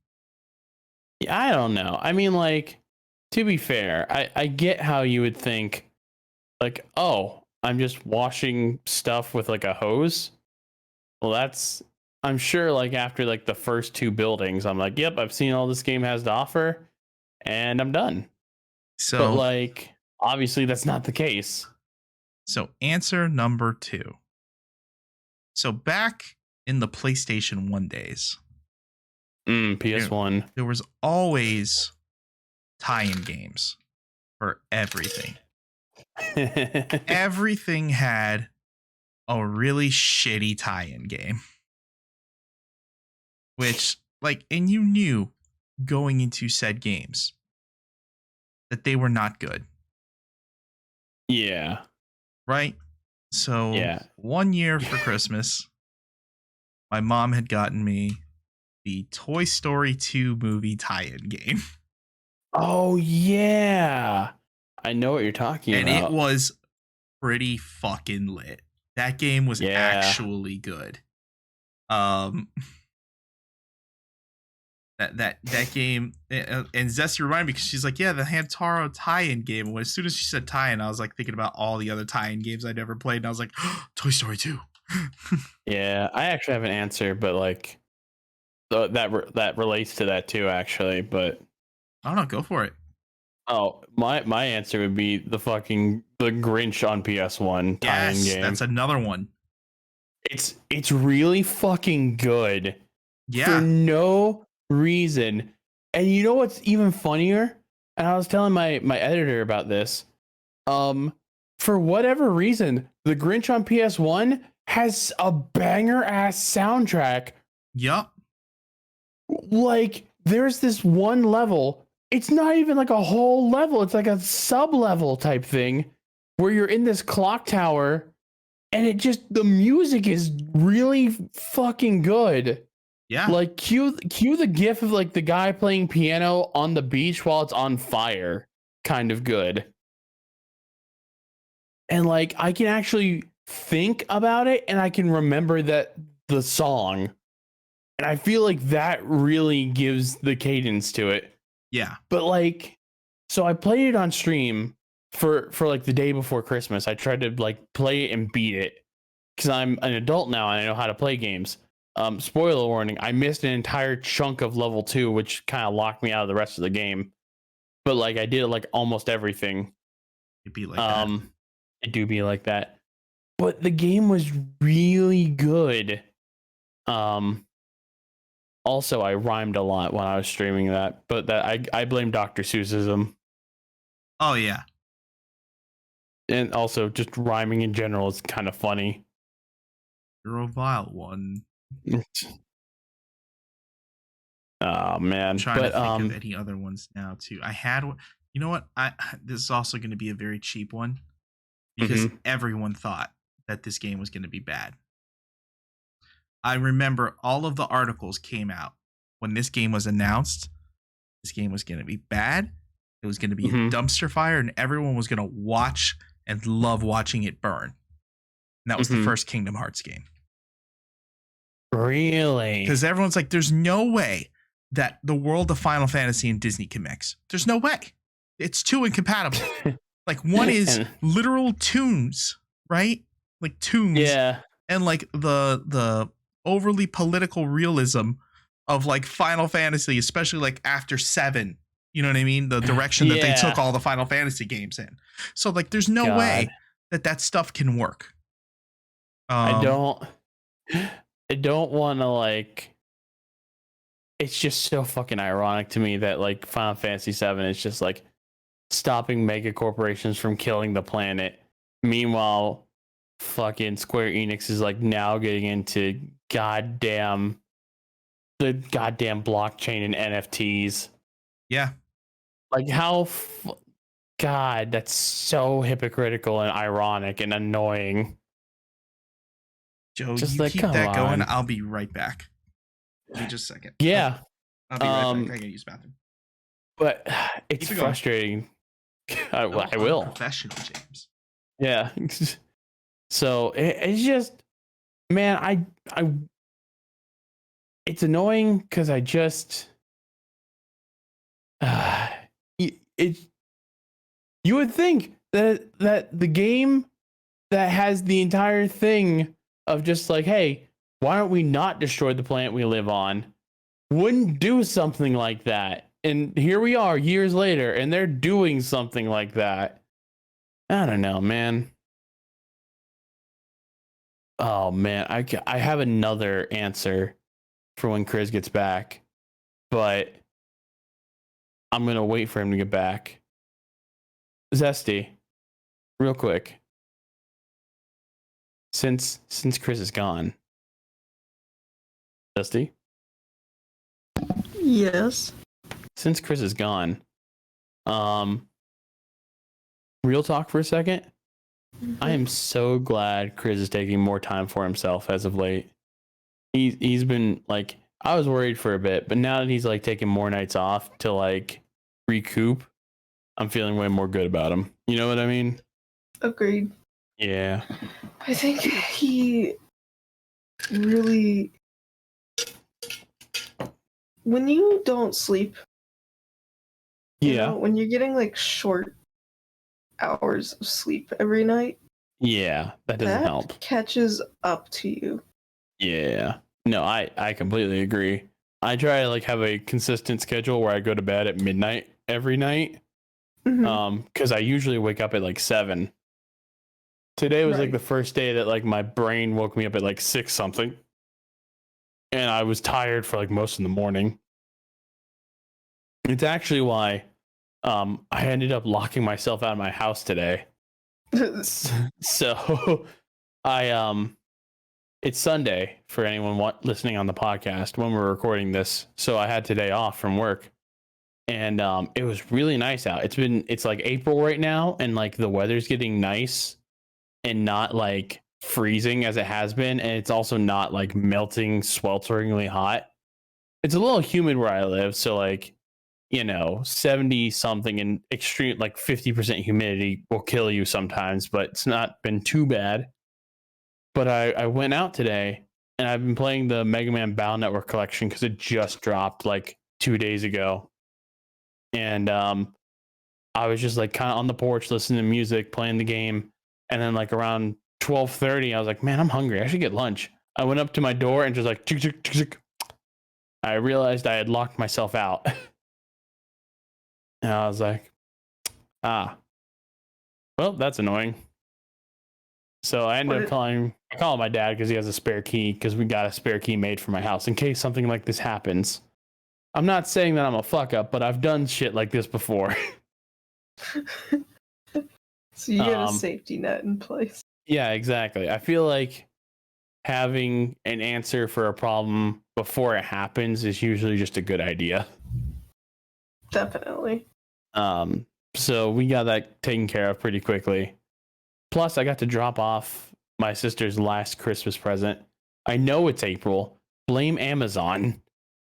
Yeah, I don't know. I mean, like, to be fair, I get how you would think, like, oh, I'm just washing stuff with like a hose. Well, I'm sure like after like the first two buildings, I'm like, yep, I've seen all this game has to offer and I'm done. So, but like, obviously that's not the case. So answer number 2. So back in the PlayStation 1 days, PS1, there was always tie-in games for everything. Everything had a really shitty tie-in game. Which, like, and you knew going into said games that they were not good. Yeah. Right? So, one year for Christmas, my mom had gotten me the Toy Story 2 movie tie-in game. Oh yeah, I know what you're talking And about. it was pretty fucking lit. That game was Yeah. actually good. That game, and Zesty reminded me because she's like, yeah, the Hamtaro tie-in game. And as soon as she said tie-in, I was like thinking about all the other tie-in games I'd ever played, and I was like, Toy Story 2. Yeah, I actually have an answer, but like that relates to that too, actually. But I don't know, go for it. oh, my answer would be the Grinch on PS1 tie-in Yes, game. that's another one. It's really fucking good. Yeah. For no reason. And you know what's even funnier? And I was telling my editor about this. For whatever reason, the Grinch on PS1 has a banger ass soundtrack. Yup. Like there's this one level. It's not even like a whole level. It's like a sub level type thing where you're in this clock tower and the music is really fucking good. Yeah. Like cue the gif of like the guy playing piano on the beach while it's on fire. Kind of good. And like I can actually think about it and I can remember the song. And I feel like that really gives the cadence to it. Yeah. But like, so I played it on stream for like the day before Christmas. I tried to like play it and beat it because I'm an adult now and I know how to play games. Spoiler warning, I missed an entire chunk of level 2, which kind of locked me out of the rest of the game. But like I did like almost everything. It'd be like that. It do be like that. But the game was really good. Also, I rhymed a lot when I was streaming that, but that I blame Dr. Seussism. Oh yeah. And also just rhyming in general is kind of funny. You're a vile one. Oh man. I'm trying to think of any other ones now too. I had one. You know what? This is also going to be a very cheap one because everyone thought that this game was going to be bad. I remember all of the articles came out when this game was announced. This game was going to be bad. It was going to be a dumpster fire, and everyone was going to watch and love watching it burn. And that was the first Kingdom Hearts game. Really? Because everyone's like, there's no way that the world of Final Fantasy and Disney can mix. There's no way. It's too incompatible. Like one is literal tunes, right? Like tunes. Yeah. And like the overly political realism of like Final Fantasy, especially like after 7. You know what I mean? The direction that they took all the Final Fantasy games in. So like there's no way that stuff can work. I don't want to like. It's just so fucking ironic to me that like Final Fantasy 7 is just like stopping mega corporations from killing the planet. Meanwhile, fucking Square Enix is like now getting into the goddamn blockchain and NFTs. Yeah. Like how God, that's so hypocritical and ironic and annoying. Joe, just you like, keep that going. I'll be right back. Give me just a second. Yeah. I'll be right back. I gotta use the bathroom. But it's frustrating. I will. Professional, James. Yeah. So it's just, man, I it's annoying because I just, you would think that the game that has the entire thing of just like, hey, why don't we not destroy the planet we live on, wouldn't do something like that. And here we are years later and they're doing something like that. I don't know, man. Oh man, I have another answer for when Criz gets back, but I'm gonna wait for him to get back. Zesty, real quick. Since Criz is gone, Zesty. Yes. Since Criz is gone, real talk for a second. I am so glad Criz is taking more time for himself as of late. He's been like, I was worried for a bit, but now that he's like taking more nights off to like recoup, I'm feeling way more good about him. You know what I mean? Agreed. Yeah. I think he really, when you don't sleep, you know, when you're getting like short hours of sleep every night, Yeah, that doesn't help. Catches up to you. Yeah. No, I completely agree. I try to like have a consistent schedule where I go to bed at midnight every night. Because I usually wake up at like 7. Today was like the first day that like my brain woke me up at like 6 something. And I was tired for like most of the morning. It's actually why I ended up locking myself out of my house today. So I it's Sunday for anyone listening on the podcast when we're recording this. So I had today off from work, and it was really nice out. It's like April right now, and like the weather's getting nice and not like freezing as it has been, and it's also not like melting swelteringly hot. It's a little humid where I live, so like, you know, 70 something and extreme like 50% humidity will kill you sometimes, but it's not been too bad. But I went out today and I've been playing the Mega Man Battle Network collection because it just dropped like 2 days ago. And I was just like kind of on the porch listening to music, playing the game. And then like around 12:30, I was like, man, I'm hungry. I should get lunch. I went up to my door and just like, tick, tick, tick, tick. I realized I had locked myself out. And I was like, well, that's annoying. So I ended up calling my dad because he has a spare key, because we got a spare key made for my house in case something like this happens. I'm not saying that I'm a fuck up, but I've done shit like this before. So you get a safety net in place. Yeah, exactly. I feel like having an answer for a problem before it happens is usually just a good idea. Definitely. So we got that taken care of pretty quickly. Plus, I got to drop off my sister's last Christmas present. I know it's April. Blame Amazon.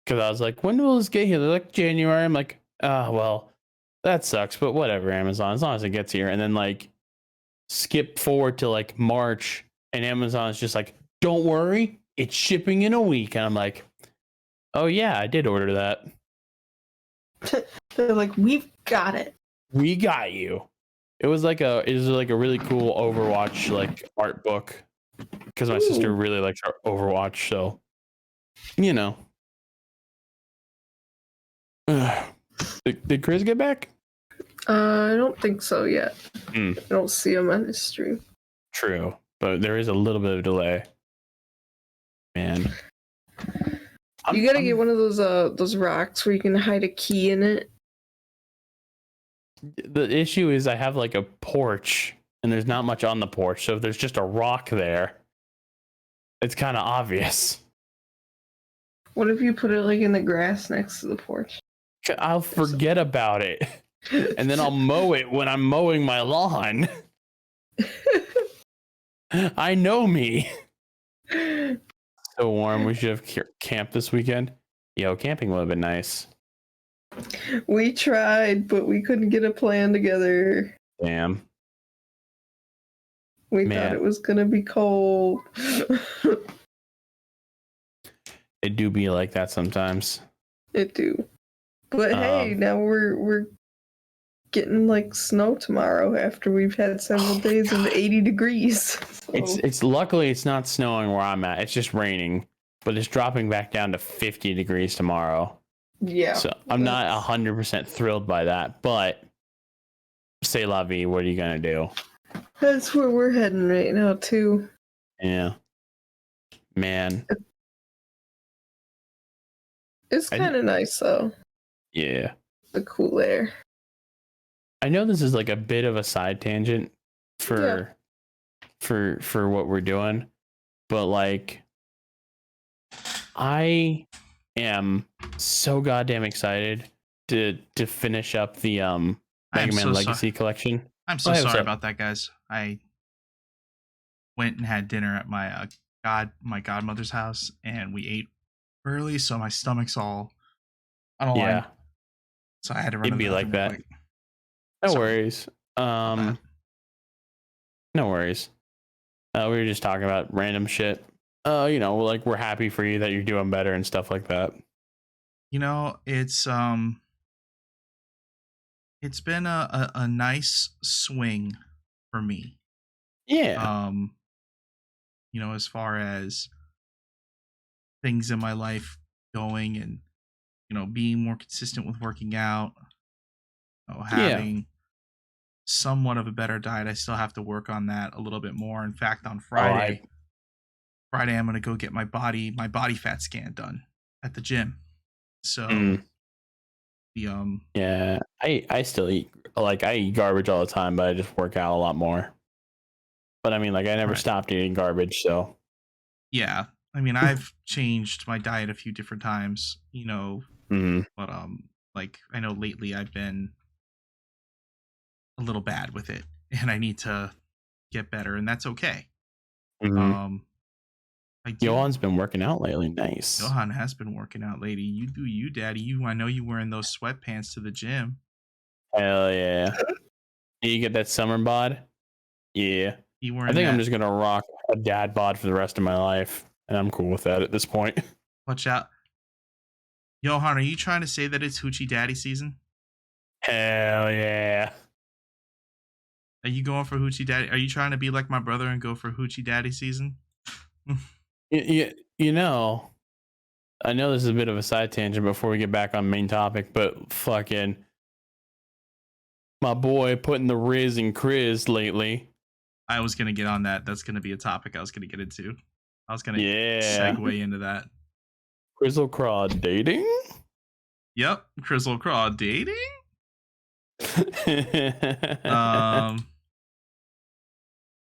Because I was like, when will this get here? They're like, January. I'm like, well, that sucks, but whatever, Amazon, as long as it gets here. And then like skip forward to like March, and Amazon is just like, don't worry, it's shipping in a week. And I'm like, oh yeah, I did order that. They're like, we've got it. We got you. It was like a really cool Overwatch like art book, because my sister really likes Overwatch, so you know. Did Criz get back? I don't think so yet. I don't see him on his stream. True, but there is a little bit of delay. Man, you gotta get one of those rocks where you can hide a key in it. The issue is I have like a porch, and there's not much on the porch, so if there's just a rock there, it's kind of obvious. What if you put it like in the grass next to the porch? I'll forget about it, and then I'll mow it when I'm mowing my lawn. I know me. So warm. We should have camped this weekend. Yo, camping would have been nice. We tried, but we couldn't get a plan together. Damn. We thought it was gonna be cold. It do be like that sometimes. It do. But hey, now we're getting like snow tomorrow after we've had several days of 80 degrees. So. It's luckily it's not snowing where I'm at. It's just raining, but it's dropping back down to 50 degrees tomorrow. Yeah. So I'm not 100% thrilled by that, but c'est la vie. What are you gonna do? That's where we're heading right now too. Yeah. Man. It's kind of nice though. Yeah. The cool air. I know this is like a bit of a side tangent for what we're doing, but like I am so goddamn excited to finish up the Mega Man Legacy collection. I'm so sorry about that, guys. I went and had dinner at my godmother's house, and we ate early, so my stomach's all unaligned. Yeah, So I had to run it'd to be the like bathroom real that. quick. No Sorry worries. about that. No worries. We were just talking about random shit. Like we're happy for you that you're doing better and stuff like that. It's been a nice swing for me. Yeah. As far as things in my life going and being more consistent with working out, Yeah. having somewhat of a better diet. I still have to work on that a little bit more. In fact, on Oh, Friday I'm gonna go get my body fat scan done at the gym. So the Yeah. I still eat I eat garbage all the time, but I just work out a lot more. But I mean, like I never Right. stopped eating garbage, so yeah, I mean, I've changed my diet a few different times, but like I know lately I've been a little bad with it and I need to get better, and that's okay. Um I do Johan's been working out lately. Nice. Johan has been working out, lady. You do you, daddy. I know you wearing those sweatpants to the gym. Hell yeah. You get that summer bod? Yeah. You I wearing think I'm that? just gonna rock a dad bod for the rest of my life, and I'm cool with that at this point. Watch out. Johan, are you trying to say that it's Hoochie Daddy season? Hell yeah. Are you going for Hoochie Daddy? Are you trying to be like my brother and go for Hoochie Daddy season? You know, I know this is a bit of a side tangent before we get back on main topic, but fucking my boy putting the Riz and Criz lately. I was going to get on that. That's going to be a topic I was going to get into. I was going to segue into that. CrizzleCast dating? Yep. CrizzleCast dating?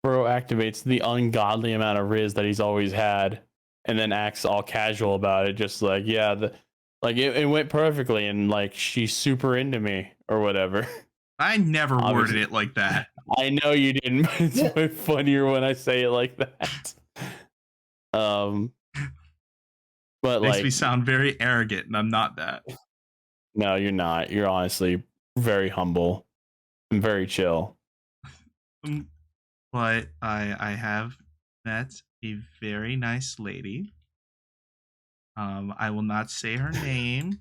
Bro activates the ungodly amount of Riz that he's always had and then acts all casual about it, just like, yeah, it went perfectly and like she's super into me or whatever. I never worded it like that. I know you didn't, but it's way funnier when I say it like that. But makes me sound very arrogant, and I'm not that. No, you're not. You're honestly very humble and very chill. But I have met a very nice lady. I will not say her name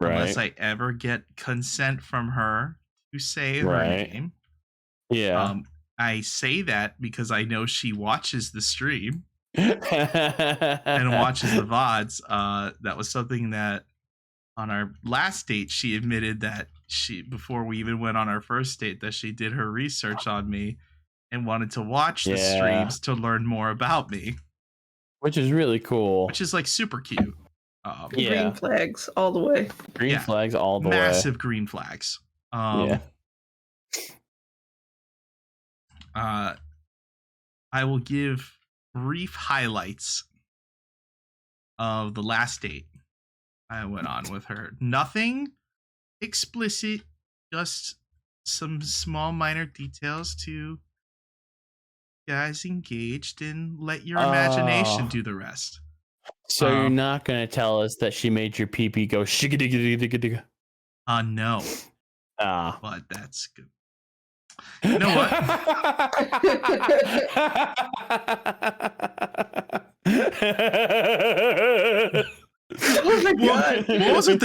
unless I ever get consent from her to say her name. Yeah. I say that because I know she watches the stream and watches the VODs. That was something that on our last date she admitted that before we even went on our first date, that she did her research on me and wanted to watch the streams to learn more about me. Which is really cool. Which is like super cute. Green flags all the way. Green flags all the way. Massive green flags. I will give brief highlights of the last date I went on with her. Nothing explicit, just some small minor details to guys engaged, and let your imagination do the rest. So you're not gonna tell us that she made your pee-pee go shigga-digga-digga-digga? No. Ah. But that's good. You know what? Oh my god! What was it?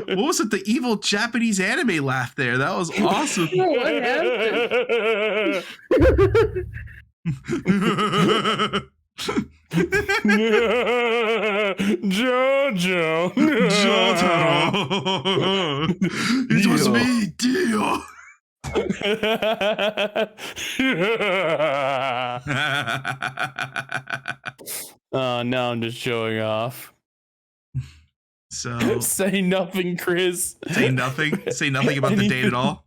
What was it? The evil Japanese anime laugh there. That was awesome. What happened? Jojo. It was me, Dio. Oh, now I'm just showing off. So say nothing, Criz. Say nothing. Say nothing about the date at all.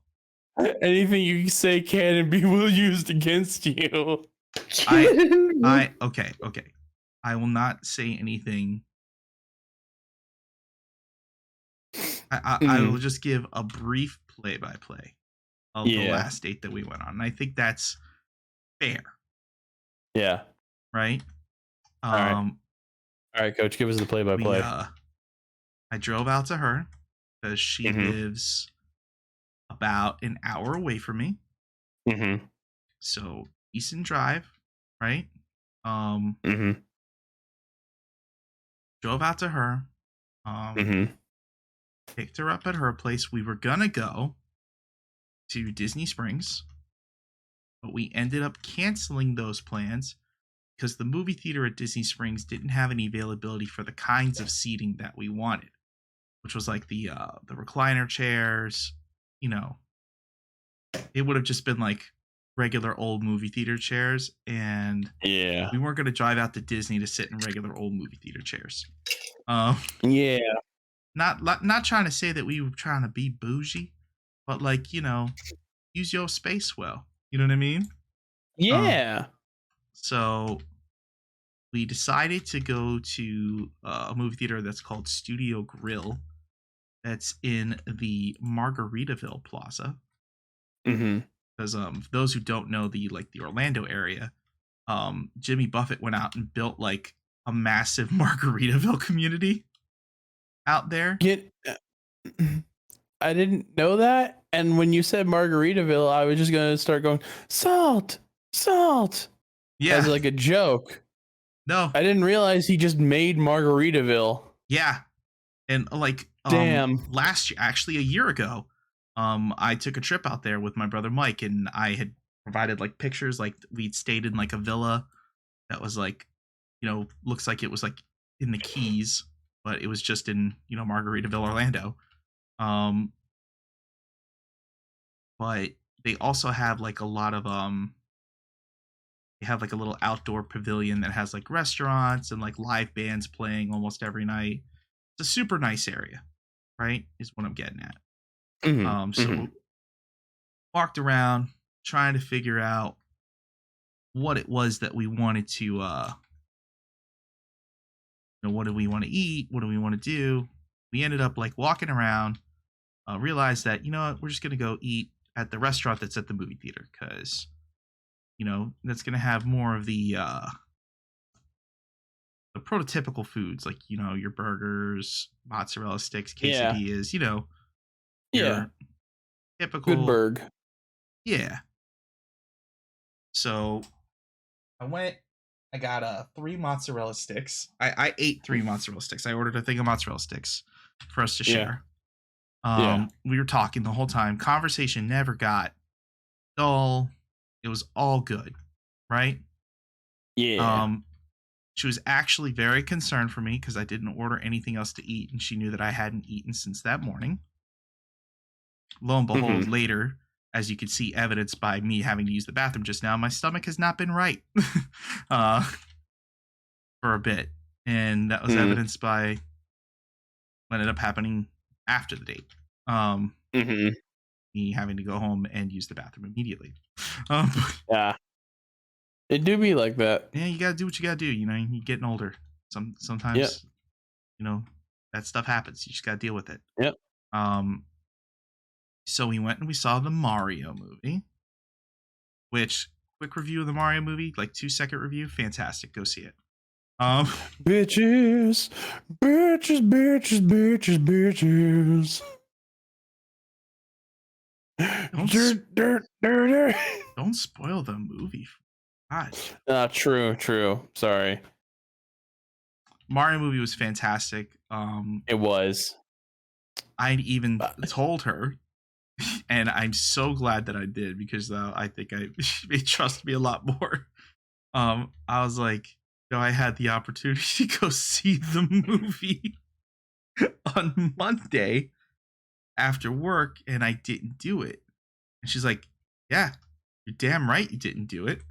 Anything you say can and be will used against you. Okay. I will not say anything. I will just give a brief play-by-play of the last date that we went on. And I think that's fair. Yeah. Right? All right. All right, Coach, give us the play-by-play. I drove out to her because she Mhm. lives about an hour away from me. Mm-hmm. So decent drive, right? Um, Mm-hmm. Drove out to her. Mm-hmm. Picked her up at her place. We were gonna go to Disney Springs, but we ended up canceling those plans because the movie theater at Disney Springs didn't have any availability for the kinds of seating that we wanted, which was like the recliner chairs. You know, it would have just been like regular old movie theater chairs, and Yeah. we weren't going to drive out to Disney to sit in regular old movie theater chairs. Yeah. Not trying to say that we were trying to be bougie, but like, use your space well. You know what I mean? Yeah. So we decided to go to a movie theater that's called Studio Grill. That's in the Margaritaville Plaza. Mm-hmm. Because for those who don't know the Orlando area, Jimmy Buffett went out and built like a massive Margaritaville community out there. I didn't know that, and when you said Margaritaville, I was just gonna start going salt. Yeah. As like a joke. No. I didn't realize he just made Margaritaville. Yeah. And like damn, last year, actually a year ago, I took a trip out there with my brother Mike, and I had provided like pictures, like we'd stayed in like a villa that was like, looks like it was like in the Keys, but it was just in, Margaritaville, Orlando. But they also have like a lot of they have like a little outdoor pavilion that has like restaurants and like live bands playing almost every night. It's a super nice area, right? Is what I'm getting at. Mm-hmm. So walked around trying to figure out what it was that we wanted to what do we want to eat? What do we want to do? We ended up like walking around, realized that, we're just going to go eat at the restaurant that's at the movie theater because, that's going to have more of the prototypical foods like, your burgers, mozzarella sticks, quesadillas, yeah, typical good burg. Yeah. So I got 3 mozzarella sticks. I ate 3 mozzarella sticks. I ordered a thing of mozzarella sticks for us to share. We were talking the whole time. Conversation never got dull. It was all good, right? Yeah. She was actually very concerned for me because I didn't order anything else to eat, and she knew that I hadn't eaten since that morning. Lo and behold, later, as you could see evidenced by me having to use the bathroom just now, my stomach has not been right for a bit. And that was evidenced by what ended up happening after the date. Me having to go home and use the bathroom immediately. Yeah. It do be like that. Yeah, you gotta do what you gotta do. You're getting older. Sometimes, that stuff happens. You just gotta deal with it. Yep. So we went and we saw the Mario movie, which, quick review of the Mario movie, like 2-second review, fantastic. Go see it. Bitches. Don't spoil the movie. God. True. Sorry. Mario movie was fantastic. It was. I even told her, and I'm so glad that I did because I think they trust me a lot more. I was like, I had the opportunity to go see the movie on Monday after work, and I didn't do it. And she's like, "Yeah, you're damn right you didn't do it."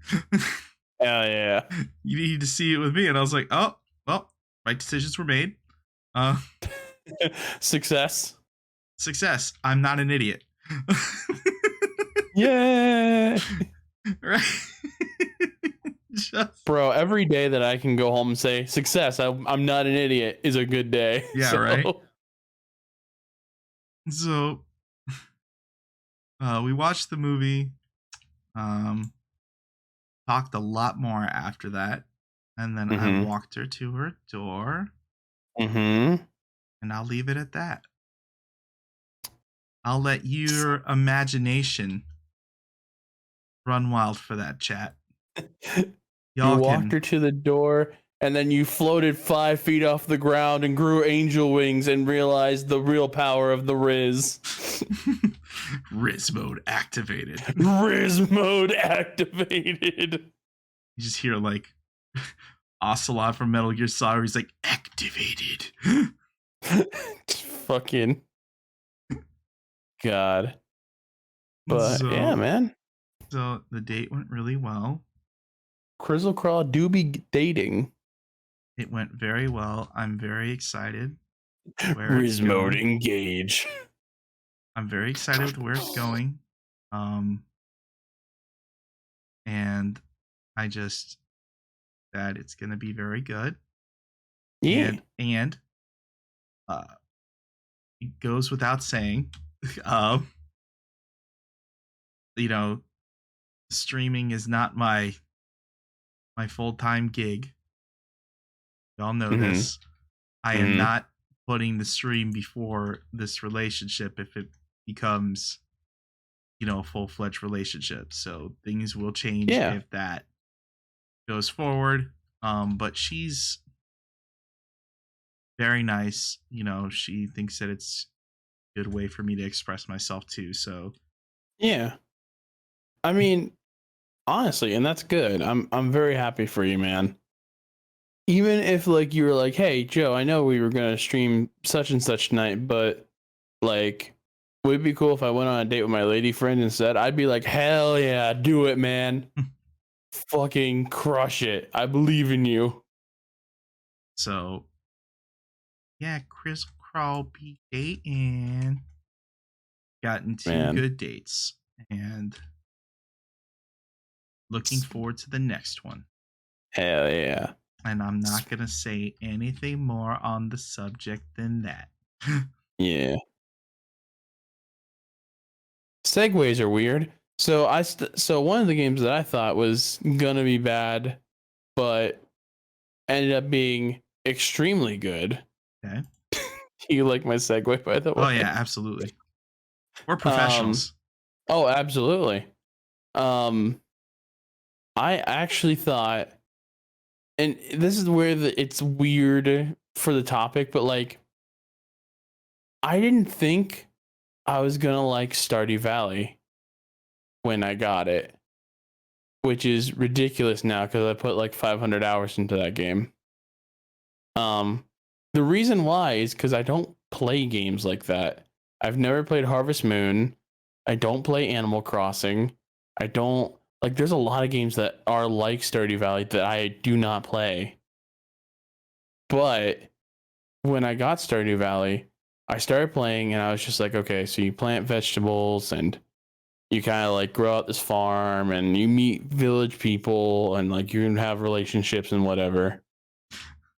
Hell yeah. You need to see it with me. And I was like, oh, well, right decisions were made. Success. I'm not an idiot. Yeah. Right. Bro, every day that I can go home and say success, I'm not an idiot, is a good day. Yeah, right. So we watched the movie. Talked a lot more after that. And then I Mhm. walked her to her door, Mm-hmm. and I'll leave it at that. I'll let your imagination run wild for that, chat. You Y'all walked can her to the door, and then you floated 5 feet off the ground and grew angel wings and realized the real power of the Riz. Riz mode activated. Riz mode activated. You just hear like Ocelot from Metal Gear Solid. He's like, activated. Fucking God. But yeah, man. So the date went really well. CrizzleCraw do be dating. It went very well. I'm very excited. Riz mode engage. I'm very excited with where it's going. And I just that it's gonna be very good. Yeah. And it goes without saying, you know, streaming is not my full-time gig. Y'all know this. I am not putting the stream before this relationship if it becomes, a full-fledged relationship. So things will change if that goes forward. But she's very nice. She thinks that it's a good way for me to express myself too. So yeah. I mean, honestly, and that's good. I'm very happy for you, man. Even if like you were like, hey Joe, I know we were gonna stream such and such night, but like would it be cool if I went on a date with my lady friend instead? I'd be like, hell yeah, do it, man. Fucking crush it. I believe in you. So yeah, CrizzleCraw be dating. Gotten 2 good dates. And looking forward to the next one. Hell yeah. And I'm not going to say anything more on the subject than that. Yeah. Segues are weird. So so one of the games that I thought was going to be bad, but ended up being extremely good. Okay. You like my segue, by the way? Oh, yeah, absolutely. We're professionals. Oh, absolutely. I actually thought, and this is where it's weird for the topic, but like, I didn't think I was gonna like Stardew Valley when I got it, which is ridiculous now because I put like 500 hours into that game. The reason why is because I don't play games like that. I've never played Harvest Moon. I don't play Animal Crossing. I don't like. There's a lot of games that are like Stardew Valley that I do not play. But when I got Stardew Valley, I started playing and I was just like, okay, so you plant vegetables and you kind of like grow out this farm and you meet village people and like you can have relationships and whatever.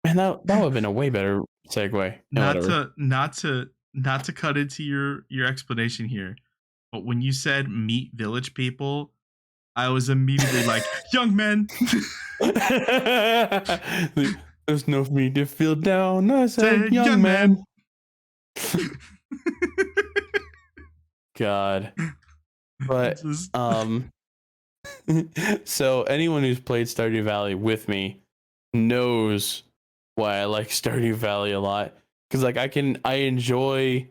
Man, that would have been a way better segue. Not to cut into your explanation here, but when you said meet village people, I was immediately like, young men. There's no for me to feel down. I said, young man. God. But so anyone who's played Stardew Valley with me knows why I like Stardew Valley a lot. Because like I enjoy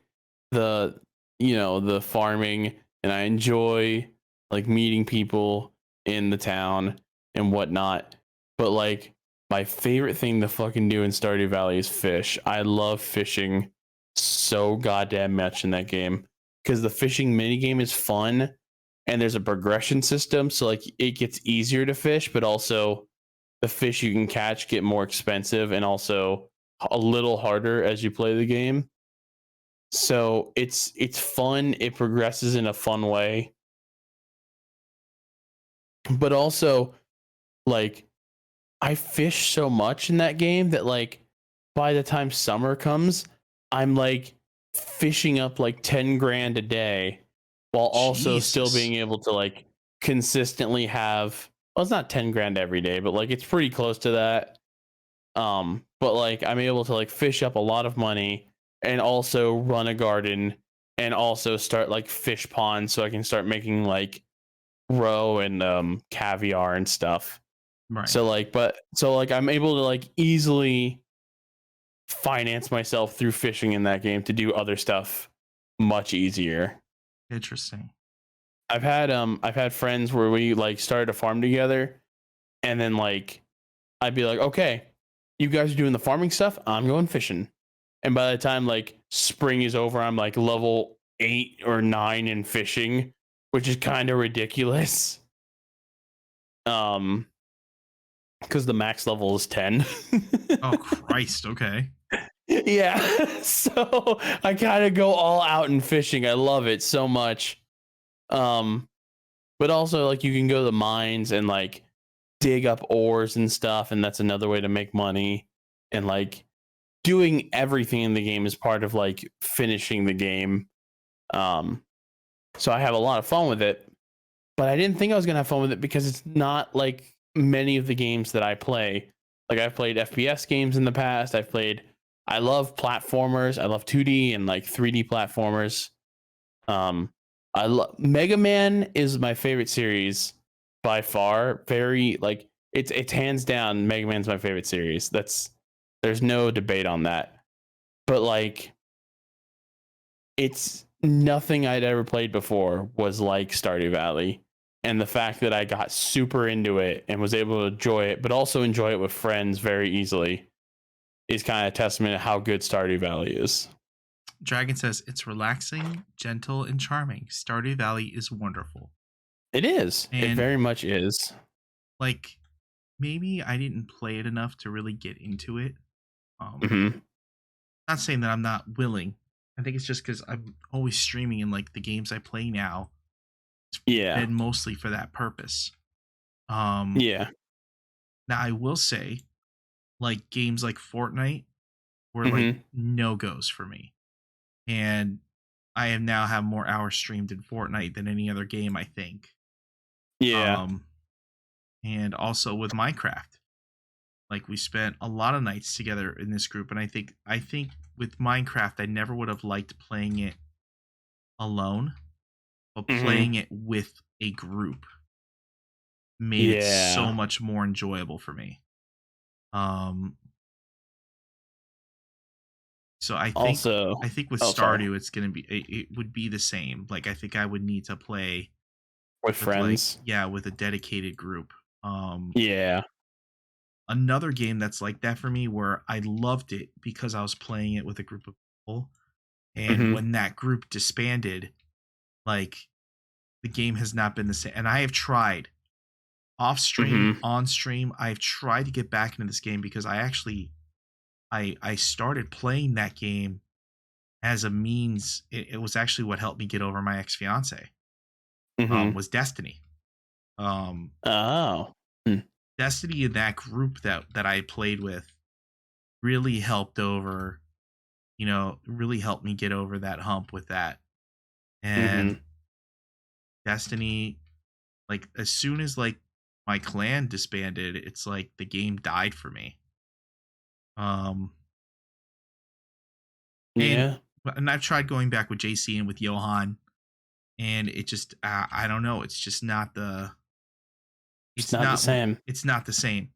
the the farming and I enjoy like meeting people in the town and whatnot. But like my favorite thing to fucking do in Stardew Valley is fish. I love fishing so goddamn much in that game because the fishing minigame is fun and there's a progression system. So like it gets easier to fish, but also the fish you can catch get more expensive and also a little harder as you play the game. So it's fun. It progresses in a fun way. But also like I fish so much in that game that like by the time summer comes, I'm like fishing up like 10 grand a day while also still being able to like consistently have, well, it's not 10 grand every day, but like it's pretty close to that. But like I'm able to like fish up a lot of money and also run a garden and also start like fish ponds so I can start making like roe and caviar and stuff. Right. So like I'm able to like easily finance myself through fishing in that game to do other stuff much easier. Interesting. I've had friends where we like started a farm together and then like I'd be like, okay, you guys are doing the farming stuff, I'm going fishing. And by the time like spring is over, I'm like level 8 or 9 in fishing, which is kind of ridiculous. Because the max level is 10. Oh Christ, okay. Yeah. So I kind of go all out in fishing. I love it so much. But also like you can go to the mines and like dig up ores and stuff, and that's another way to make money. And like doing everything in the game is part of like finishing the game. So I have a lot of fun with it. But I didn't think I was gonna have fun with it because it's not like many of the games that I play. Like I've played FPS games in the past. I love platformers. I love 2D and like 3D platformers. I love Mega Man is my favorite series by far. Very like it's hands down Mega Man's my favorite series. There's no debate on that. But like it's nothing I'd ever played before was like Stardew Valley. And the fact that I got super into it and was able to enjoy it, but also enjoy it with friends very easily is kind of a testament to how good Stardew Valley is. Dragon says it's relaxing, gentle, and charming. Stardew Valley is wonderful. It is. It And very much is. like maybe I didn't play it enough to really get into it. Not saying that I'm not willing. I think it's just because I'm always streaming and like the games I play now. Yeah. And mostly for that purpose. Yeah. Now I will say, like games like Fortnite were like no goes for me, and I have now have more hours streamed in Fortnite than any other game, I think. Yeah. And also with Minecraft, like we spent a lot of nights together in this group, and I think with Minecraft I never would have liked playing it alone, but playing it with a group made it so much more enjoyable for me. So I think with Stardew it's gonna be it would be the same. Like I think I would need to play with friends. Like, with a dedicated group. Another game that's like that for me where I loved it because I was playing it with a group of people, and when that group disbanded, like the game has not been the same. And I have tried off stream, on stream, I've tried to get back into this game because I actually I started playing that game as a means. It was actually what helped me get over my ex-fiance. Was Destiny. Destiny in that group that I played with really helped me get over that hump with that. And Destiny, like as soon as like my clan disbanded, it's like the game died for me. And I've tried going back with JC and with Johan, and it just I don't know, it's just not the the same. It's not the same.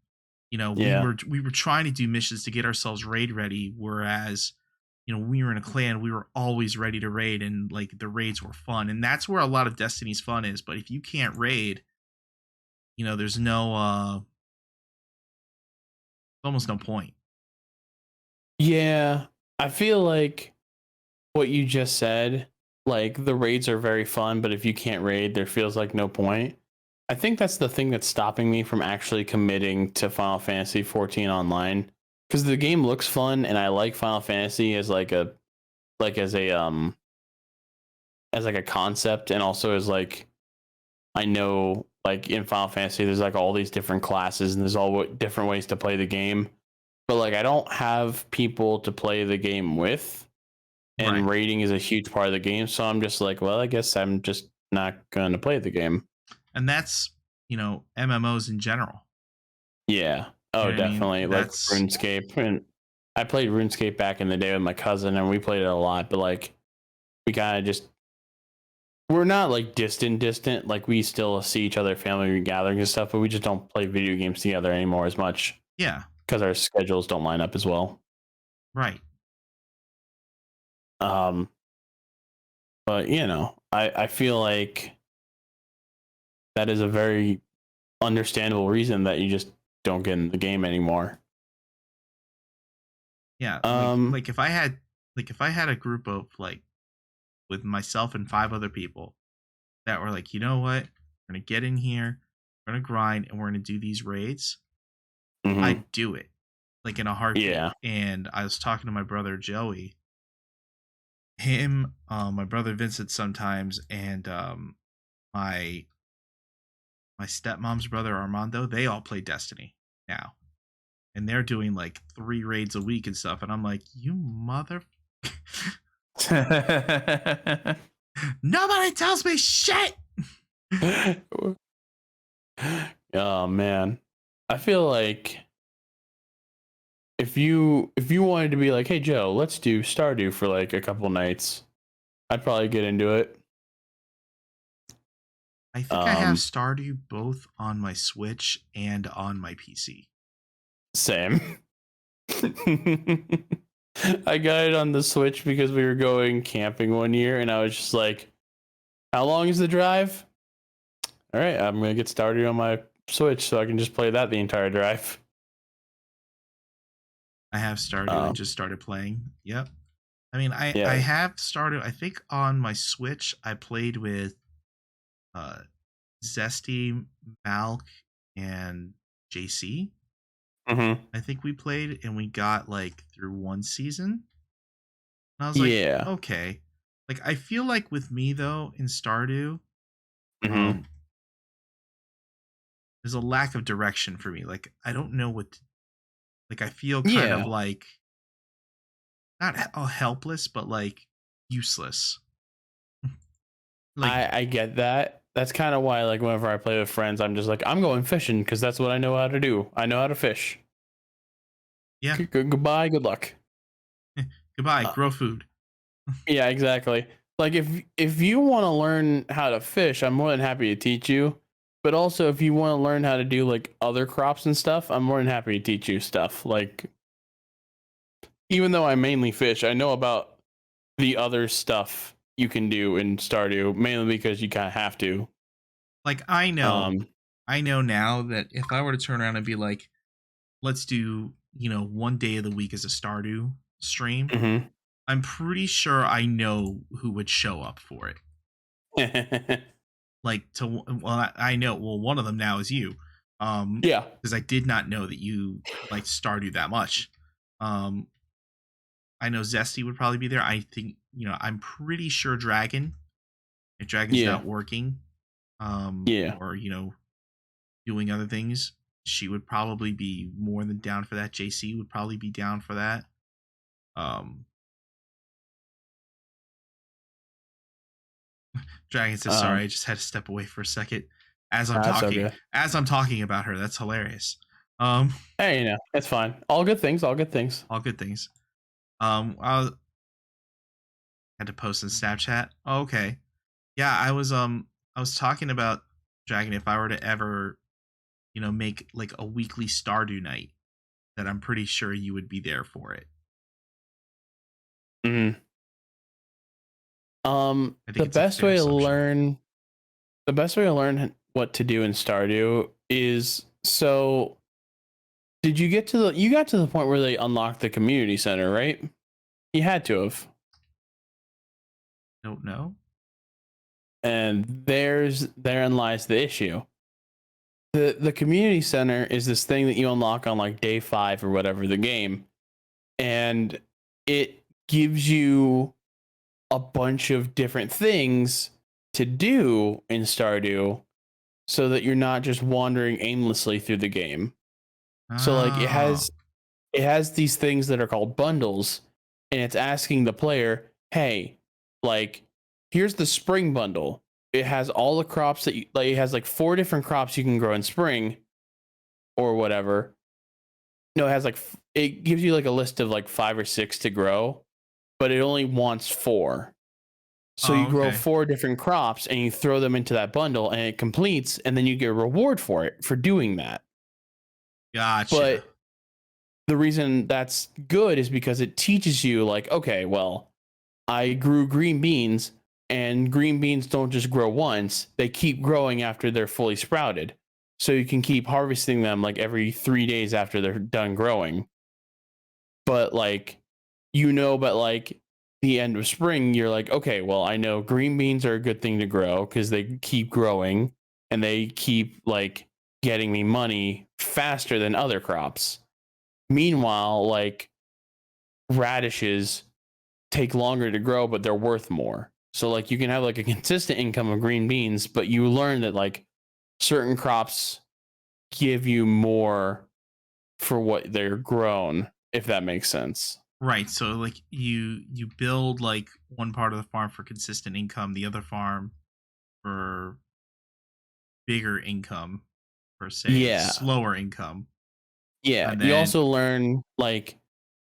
You know, we were trying to do missions to get ourselves raid ready, whereas when we were in a clan, we were always ready to raid, and like the raids were fun, and that's where a lot of Destiny's fun is. But if you can't raid, there's no almost no point. Yeah, I feel like what you just said, like the raids are very fun, but if you can't raid, there feels like no point. I think that's the thing that's stopping me from actually committing to Final Fantasy 14 online, because the game looks fun and I like Final Fantasy as a concept, and also as like I know like in Final Fantasy there's like all these different classes and there's all different ways to play the game, but like I don't have people to play the game with, and raiding is a huge part of the game, so I'm just like, well, I guess I'm just not going to play the game. And that's, MMOs in general. Yeah. Oh, You know what I mean? definitely. Like That's RuneScape. And I played RuneScape back in the day with my cousin, and we played it a lot, but like we kind of just we're not like distant. Like we still see each other at family gatherings and stuff, but we just don't play video games together anymore as much yeah, because our schedules don't line up as well. right. Um, but I feel like that is a very understandable reason that you just don't get in the game anymore. Yeah, Um, if I had a group of like with myself and 5 other people that were like, you know what, we're gonna get in here, we're gonna grind, and we're gonna do these raids. mhm. I'd do it like in a heartbeat. Yeah. And I was talking to my brother Joey, my brother Vincent sometimes, and my my stepmom's brother Armando. They all play Destiny now, and they're doing like 3 raids a week and stuff. And I'm like, you mother. Nobody tells me shit. Oh man, I feel like if you wanted to be like, hey Joe, let's do Stardew for like a couple nights, I'd probably get into it. I think I have Stardew both on my Switch and on my PC. Same. I got it on the Switch because we were going camping one year, and I was just like, how long is the drive? All right, I'm gonna get Stardew on my Switch so I can just play that the entire drive. I have Stardew and just started playing. Yep. I mean, I Yeah. have Stardew. I think on my Switch I played with Zesty, Malk, and JC. Mm-hmm. I think we played and we got like through one season. And I was like, Yeah. okay. Like I feel like with me though in Stardew, Mm-hmm. there's a lack of direction for me. Like I don't know what to, like I feel kind of like not helpless, but like useless. Like I get that. That's kind of why, like, whenever I play with friends, I'm just like, I'm going fishing because that's what I know how to do. I know how to fish. Yeah. Goodbye. Good luck. Goodbye. Grow food. Yeah, exactly. Like if you want to learn how to fish, I'm more than happy to teach you. But also, if you want to learn how to do like other crops and stuff, I'm more than happy to teach you stuff. Like, even though I mainly fish, I know about the other stuff you can do in Stardew, mainly because you kind of have to. Like I know now that if I were to turn around and be like, let's do, one day of the week as a Stardew stream, Mm-hmm. I'm pretty sure I know who would show up for it. Like I know, one of them now is you. Yeah. Because I did not know that you like Stardew that much. I know Zesty would probably be there. I think, I'm pretty sure Dragon, if Dragon's not working, or, doing other things, she would probably be more than down for that. JC would probably be down for that. Dragon says, sorry, I just had to step away for a second as I'm talking. Okay. As I'm talking about her. That's hilarious. Hey, it's fine. All good things. All good things. All good things. I had to post in Snapchat. Oh, okay. Yeah, I was talking about Dragon. If I were to ever, make like a weekly Stardew night, that I'm pretty sure you would be there for it. Mm-hmm. The best way to learn what to do in Stardew is, so did you get to the point where they unlocked the community center, right? You had to have. Don't know. And therein lies the issue. The community center is this thing that you unlock on like day 5 or whatever of the game, and it gives you a bunch of different things to do in Stardew so that you're not just wandering aimlessly through the game. So like it has these things that are called bundles, and it's asking the player, hey, like, here's the spring bundle. It has all the crops that it has like 4 different crops you can grow in spring or whatever. No, it has like it gives you like a list of like 5 or 6 to grow, but it only wants 4. So Oh, you grow okay. 4 different crops and you throw them into that bundle and it completes, and then you get a reward for it for doing that. Gotcha. But the reason that's good is because it teaches you like, okay, well, I grew green beans, and green beans don't just grow once, they keep growing after they're fully sprouted. So you can keep harvesting them like every 3 days after they're done growing. But like, but like the end of spring, you're like, okay, well, I know green beans are a good thing to grow because they keep growing and they keep like getting me money faster than other crops. Meanwhile, like radishes take longer to grow, but they're worth more. So like you can have like a consistent income of green beans, but you learn that like certain crops give you more for what they're grown, if that makes sense. Right. So like you build like one part of the farm for consistent income, the other farm for bigger income, per se, Yeah. slower income. Yeah. And You then also learn like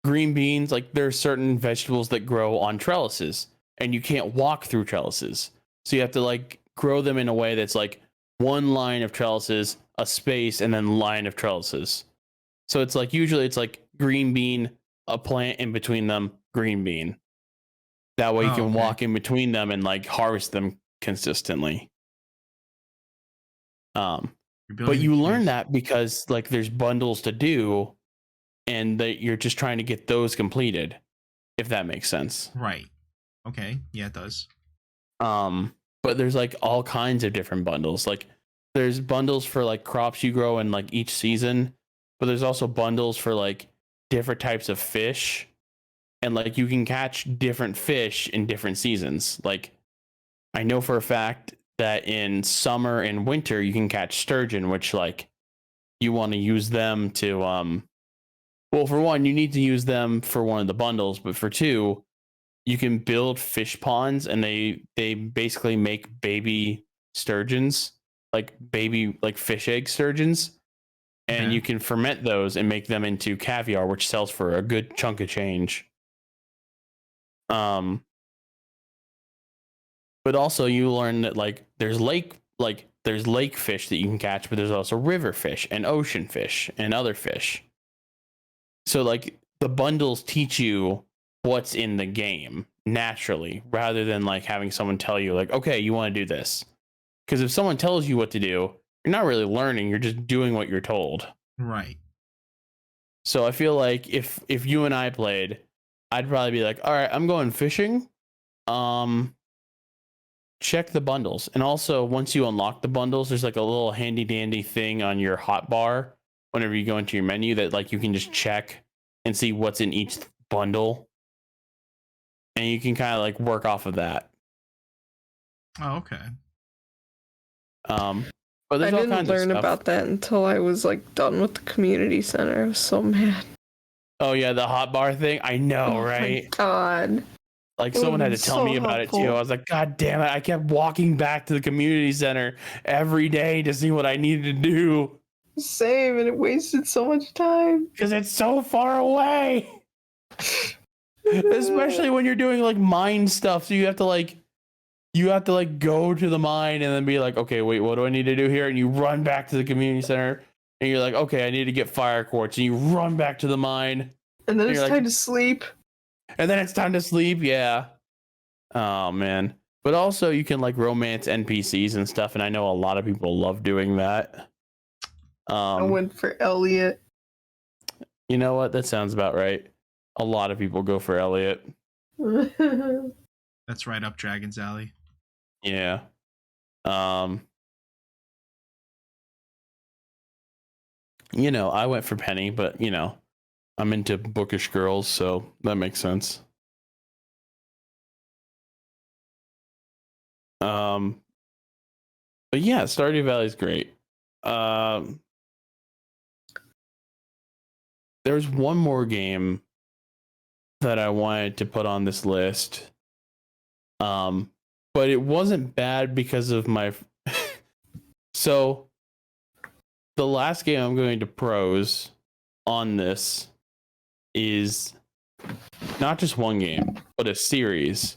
green beans, like there are certain vegetables that grow on trellises and you can't walk through trellises. So you have to like grow them in a way that's like one line of trellises, a space, and then line of trellises. So it's like usually it's like green bean, a plant in between them, green bean. That way you oh, can okay. walk in between them and like harvest them consistently. You're But building the you learn community. that because like there's bundles to do and that you're just trying to get those completed, if that makes sense. Right. Okay. Yeah, it does. But there's like all kinds of different bundles. Like there's bundles for like crops you grow in like each season, but there's also bundles for like different types of fish. And like you can catch different fish in different seasons. Like I know for a fact that in summer and winter you can catch sturgeon, which like you want to use them to well, for one, you need to use them for one of the bundles, but for two, you can build fish ponds and they basically make baby sturgeons, like baby like fish egg sturgeons, and Okay. you can ferment those and make them into caviar, which sells for a good chunk of change. Um but also you learn that like there's lake fish that you can catch, but there's also river fish and ocean fish and other fish. So like the bundles teach you what's in the game naturally rather than like having someone tell you like, okay, you want to do this. Because if someone tells you what to do, you're not really learning, you're just doing what you're told. Right. So I feel like if you and I played, I'd probably be like, all right, I'm going fishing. Check the bundles. And also once you unlock the bundles, there's like a little handy dandy thing on your hotbar whenever you go into your menu that like you can just check and see what's in each bundle. And you can kind of like work off of that. Oh, okay. But there's I all didn't kinds of learn stuff. about that until I was like done with the community center. I was so mad. Oh yeah, the hotbar thing. I know, Oh right? my god. Like It someone had to was tell so me about it too. helpful. I was like, God damn it! I kept walking back to the community center every day to see what I needed to do Same, and it wasted so much time. because it's so far away. Especially when you're doing like mine stuff, so you have to like go to the mine and then be like, okay, wait, what do I need to do here? And you run back to the community center and you're like, okay, I need to get fire quartz, and you run back to the mine. And then And it's you're time like, to sleep. and then it's time to sleep. Yeah. Oh man. But also you can like romance NPCs and stuff, and I know a lot of people love doing that. I went for Elliot. You know what? That sounds about right. A lot of people go for Elliot. That's right up Dragon's Alley. Yeah. You know, I went for Penny, but you know, I'm into bookish girls, so that makes sense. But yeah, Stardew Valley is great. There's one more game that I wanted to put on this list. But it wasn't bad because of my so the last game I'm going to pros on this is not just one game, but a series.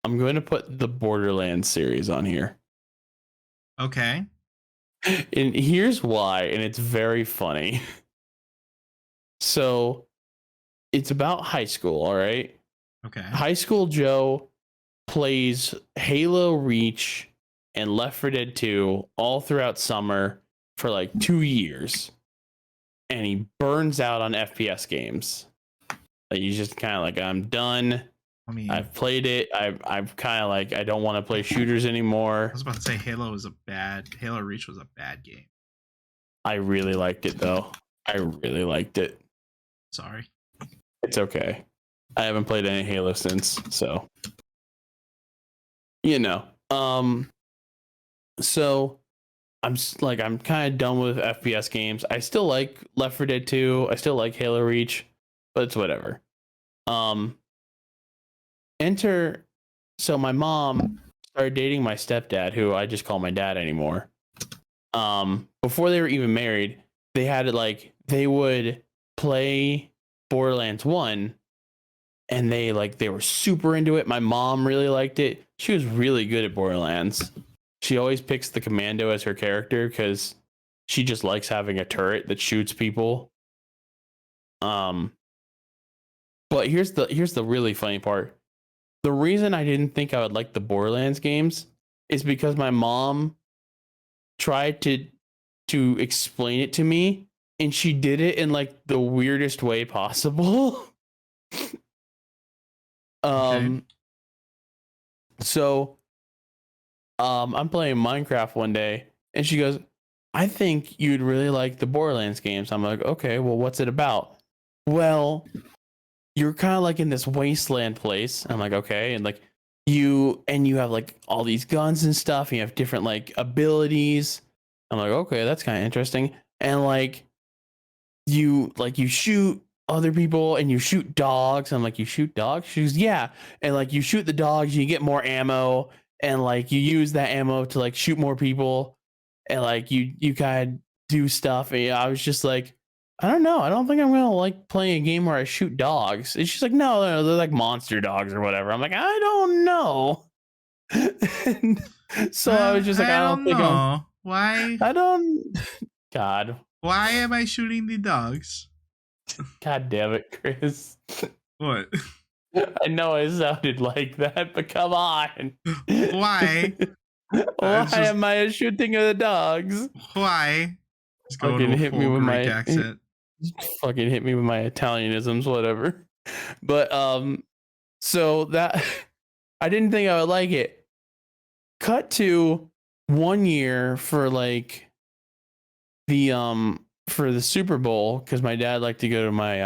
I'm going to put the Borderlands series on here. Okay. And here's why, and it's very funny. So it's about high school, all right? Okay. High school Joe plays Halo Reach and Left 4 Dead 2 all throughout summer for like 2 years. And he burns out on FPS games. Like he's just kind of like, I'm done. I mean, I've played it. I've kind of like, I don't want to play shooters I anymore. was about to say Halo Reach was a bad game. I really liked it though. I really liked it. Sorry. It's okay. I haven't played any Halo since, so you know. So I'm kind of done with FPS games. I still like Left 4 Dead 2. I still like Halo Reach, but it's whatever. So my mom started dating my stepdad, who I just call my dad anymore. Before they were even married, they would play Borderlands 1 and they were super into it. My mom really liked it. She was really good at Borderlands. She always picks the commando as her character because she just likes having a turret that shoots people. But here's the really funny part. The reason I didn't think I would like the Borderlands games is because my mom tried to explain it to me, and she did it in like the weirdest way possible. Okay. So I'm playing Minecraft one day and she goes, I think you'd really like the Borderlands games. I'm like, okay, well, what's it about? Well, you're kind of like in this wasteland place. I'm like, okay. And like you have like all these guns and stuff. And you have different like abilities. I'm like, okay, that's kind of interesting. And like you shoot other people and you shoot dogs. I'm like, you shoot dogs? She goes, yeah. And like you shoot the dogs, you get more ammo, and like you use that ammo to like shoot more people, and like you kind of do stuff. And I was just like, I don't know. I don't think I'm gonna like playing a game where I shoot dogs. And she's like, no, they're like monster dogs or whatever. I'm like, I don't know. And so I was just like, I don't think know. Why? I don't. God. Why am I shooting the dogs? God damn it, Chris. What? I know I sounded like that, but come on. Why? Why am I shooting at the dogs? Why? Just go Fucking to a hit me full with Greek my accent. fucking hit me with my Italianisms, whatever. But so that I didn't think I would like it. Cut to 1 year for like for the Super Bowl, because my dad liked to go to my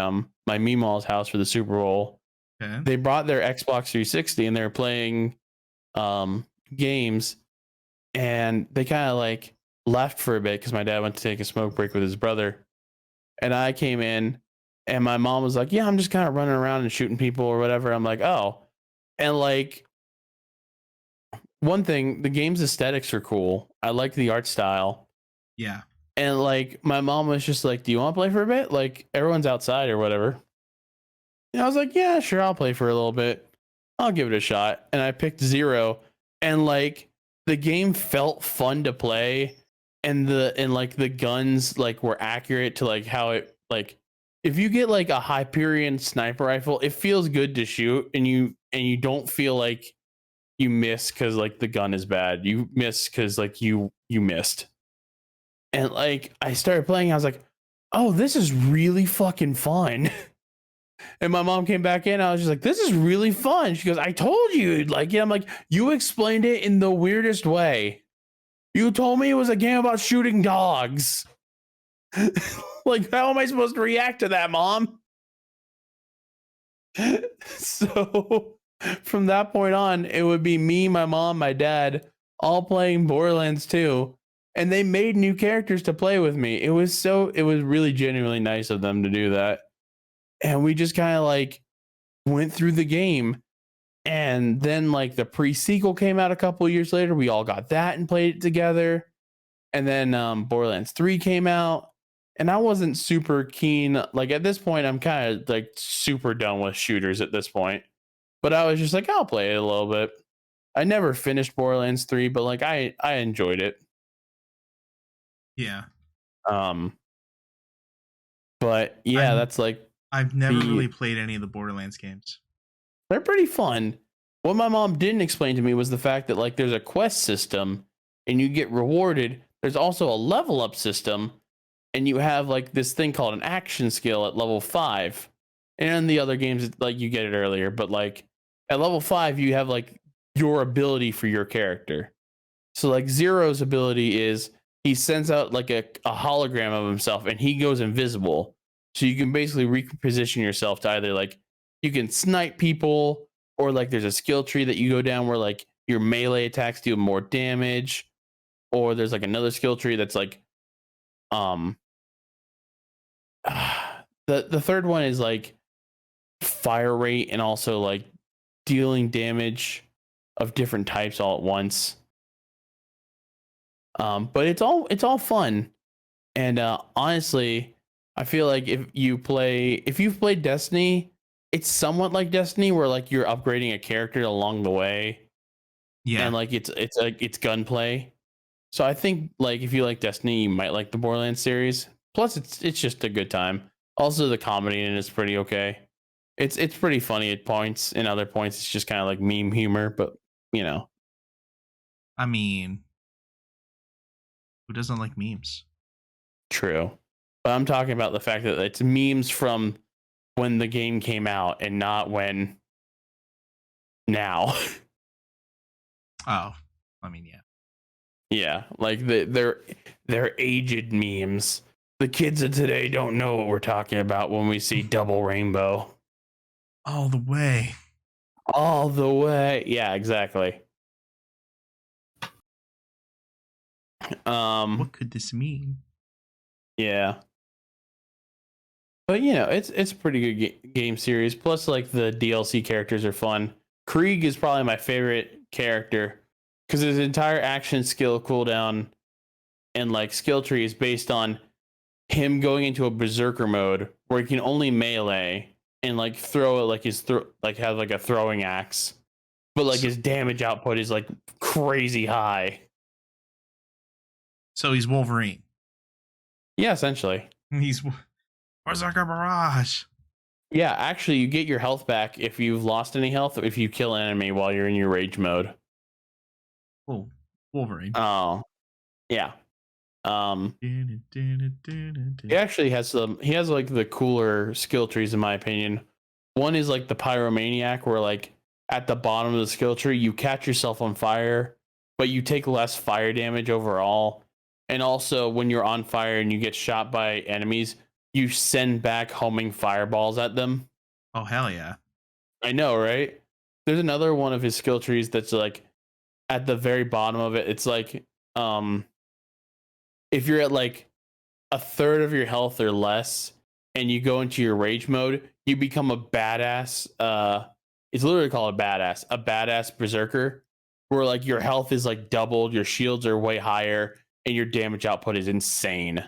my Meemaw's house for the Super Bowl. Okay. They brought their Xbox 360 and they were playing games, and they kind of like left for a bit because my dad went to take a smoke break with his brother, and I came in, and my mom was like, yeah, I'm just kind of running around and shooting people or whatever. I'm like, oh. And like, one thing, the game's aesthetics are cool. I like the art style. Yeah. And like, my mom was just like, do you want to play for a bit? Like, everyone's outside or whatever. And I was like, yeah, sure, I'll play for a little bit. I'll give it a shot. And I picked 0. And like, the game felt fun to play. And the guns like were accurate to like how it, like, if you get like a Hyperion sniper rifle, it feels good to shoot, and you don't feel like you miss because like the gun is bad. You miss because like you missed. And like, I started playing, I was like, oh, this is really fucking fun. And my mom came back in, I was just like, this is really fun. She goes, I told you, like, yeah. I'm like, you explained it in the weirdest way. You told me it was a game about shooting dogs. Like, how am I supposed to react to that, Mom? So from that point on, it would be me, my mom, my dad, all playing Borderlands 2. And they made new characters to play with me. It was really genuinely nice of them to do that. And we just kind of like went through the game. And then like the pre-sequel came out a couple years later. We all got that and played it together. And then Borderlands 3 came out. and I wasn't super keen. Like at this point, I'm kind of like super done with shooters at this point. But I was just like, I'll play it a little bit. I never finished Borderlands 3, but like I enjoyed it. Yeah. Um, but yeah, I've that's like I've never the really played any of the Borderlands games. they're pretty fun. What my mom didn't explain to me was the fact that like there's a quest system and you get rewarded. There's also a level up system, and you have like this thing called an action skill at level 5. And in the other games, like you get it earlier, but like at level 5, you have like your ability for your character. So like Zero's ability is he sends out like a hologram of himself and he goes invisible. So you can basically reposition yourself to either like you can snipe people, or like there's a skill tree that you go down where like your melee attacks do more damage, or there's like another skill tree that's like um the third one is like fire rate and also like dealing damage of different types all at once. But it's all fun. And honestly, I feel like if you've played Destiny, it's somewhat like Destiny where like you're upgrading a character along the way. Yeah. And like it's gunplay. So I think like if you like Destiny, you might like the Borderlands series. Plus it's just a good time. Also the comedy in it is pretty okay. It's pretty funny at points. In other points it's just kind of like meme humor, but you know. I mean, who doesn't like memes? True. But I'm talking about the fact that it's memes from when the game came out and not when now. Oh, I mean, yeah. Yeah, like they're aged memes. The kids of today don't know what we're talking about when we see double rainbow. All the way. All the way. Yeah, exactly. What could this mean? Yeah. But you know, it's a pretty good game series. Plus, like the DLC characters are fun. Krieg is probably my favorite character because his entire action skill cooldown and like skill tree is based on him going into a berserker mode where he can only melee and like throw it like like have like a throwing axe, but like his damage output is like crazy high. So he's Wolverine. Yeah, essentially. He's Berserker Barrage. Yeah, actually, you get your health back if you've lost any health if you kill an enemy while you're in your rage mode. Oh, Wolverine. Oh, yeah. He actually has some. He has like the cooler skill trees in my opinion. One is like the pyromaniac, where like at the bottom of the skill tree you catch yourself on fire, but you take less fire damage overall. And also, when you're on fire and you get shot by enemies, you send back homing fireballs at them. Oh, hell yeah. I know, right? There's another one of his skill trees that's like at the very bottom of it. It's like if you're at like a third of your health or less and you go into your rage mode, you become a badass. It's literally called a badass berserker, where like your health is like doubled, your shields are way higher, and your damage output is insane.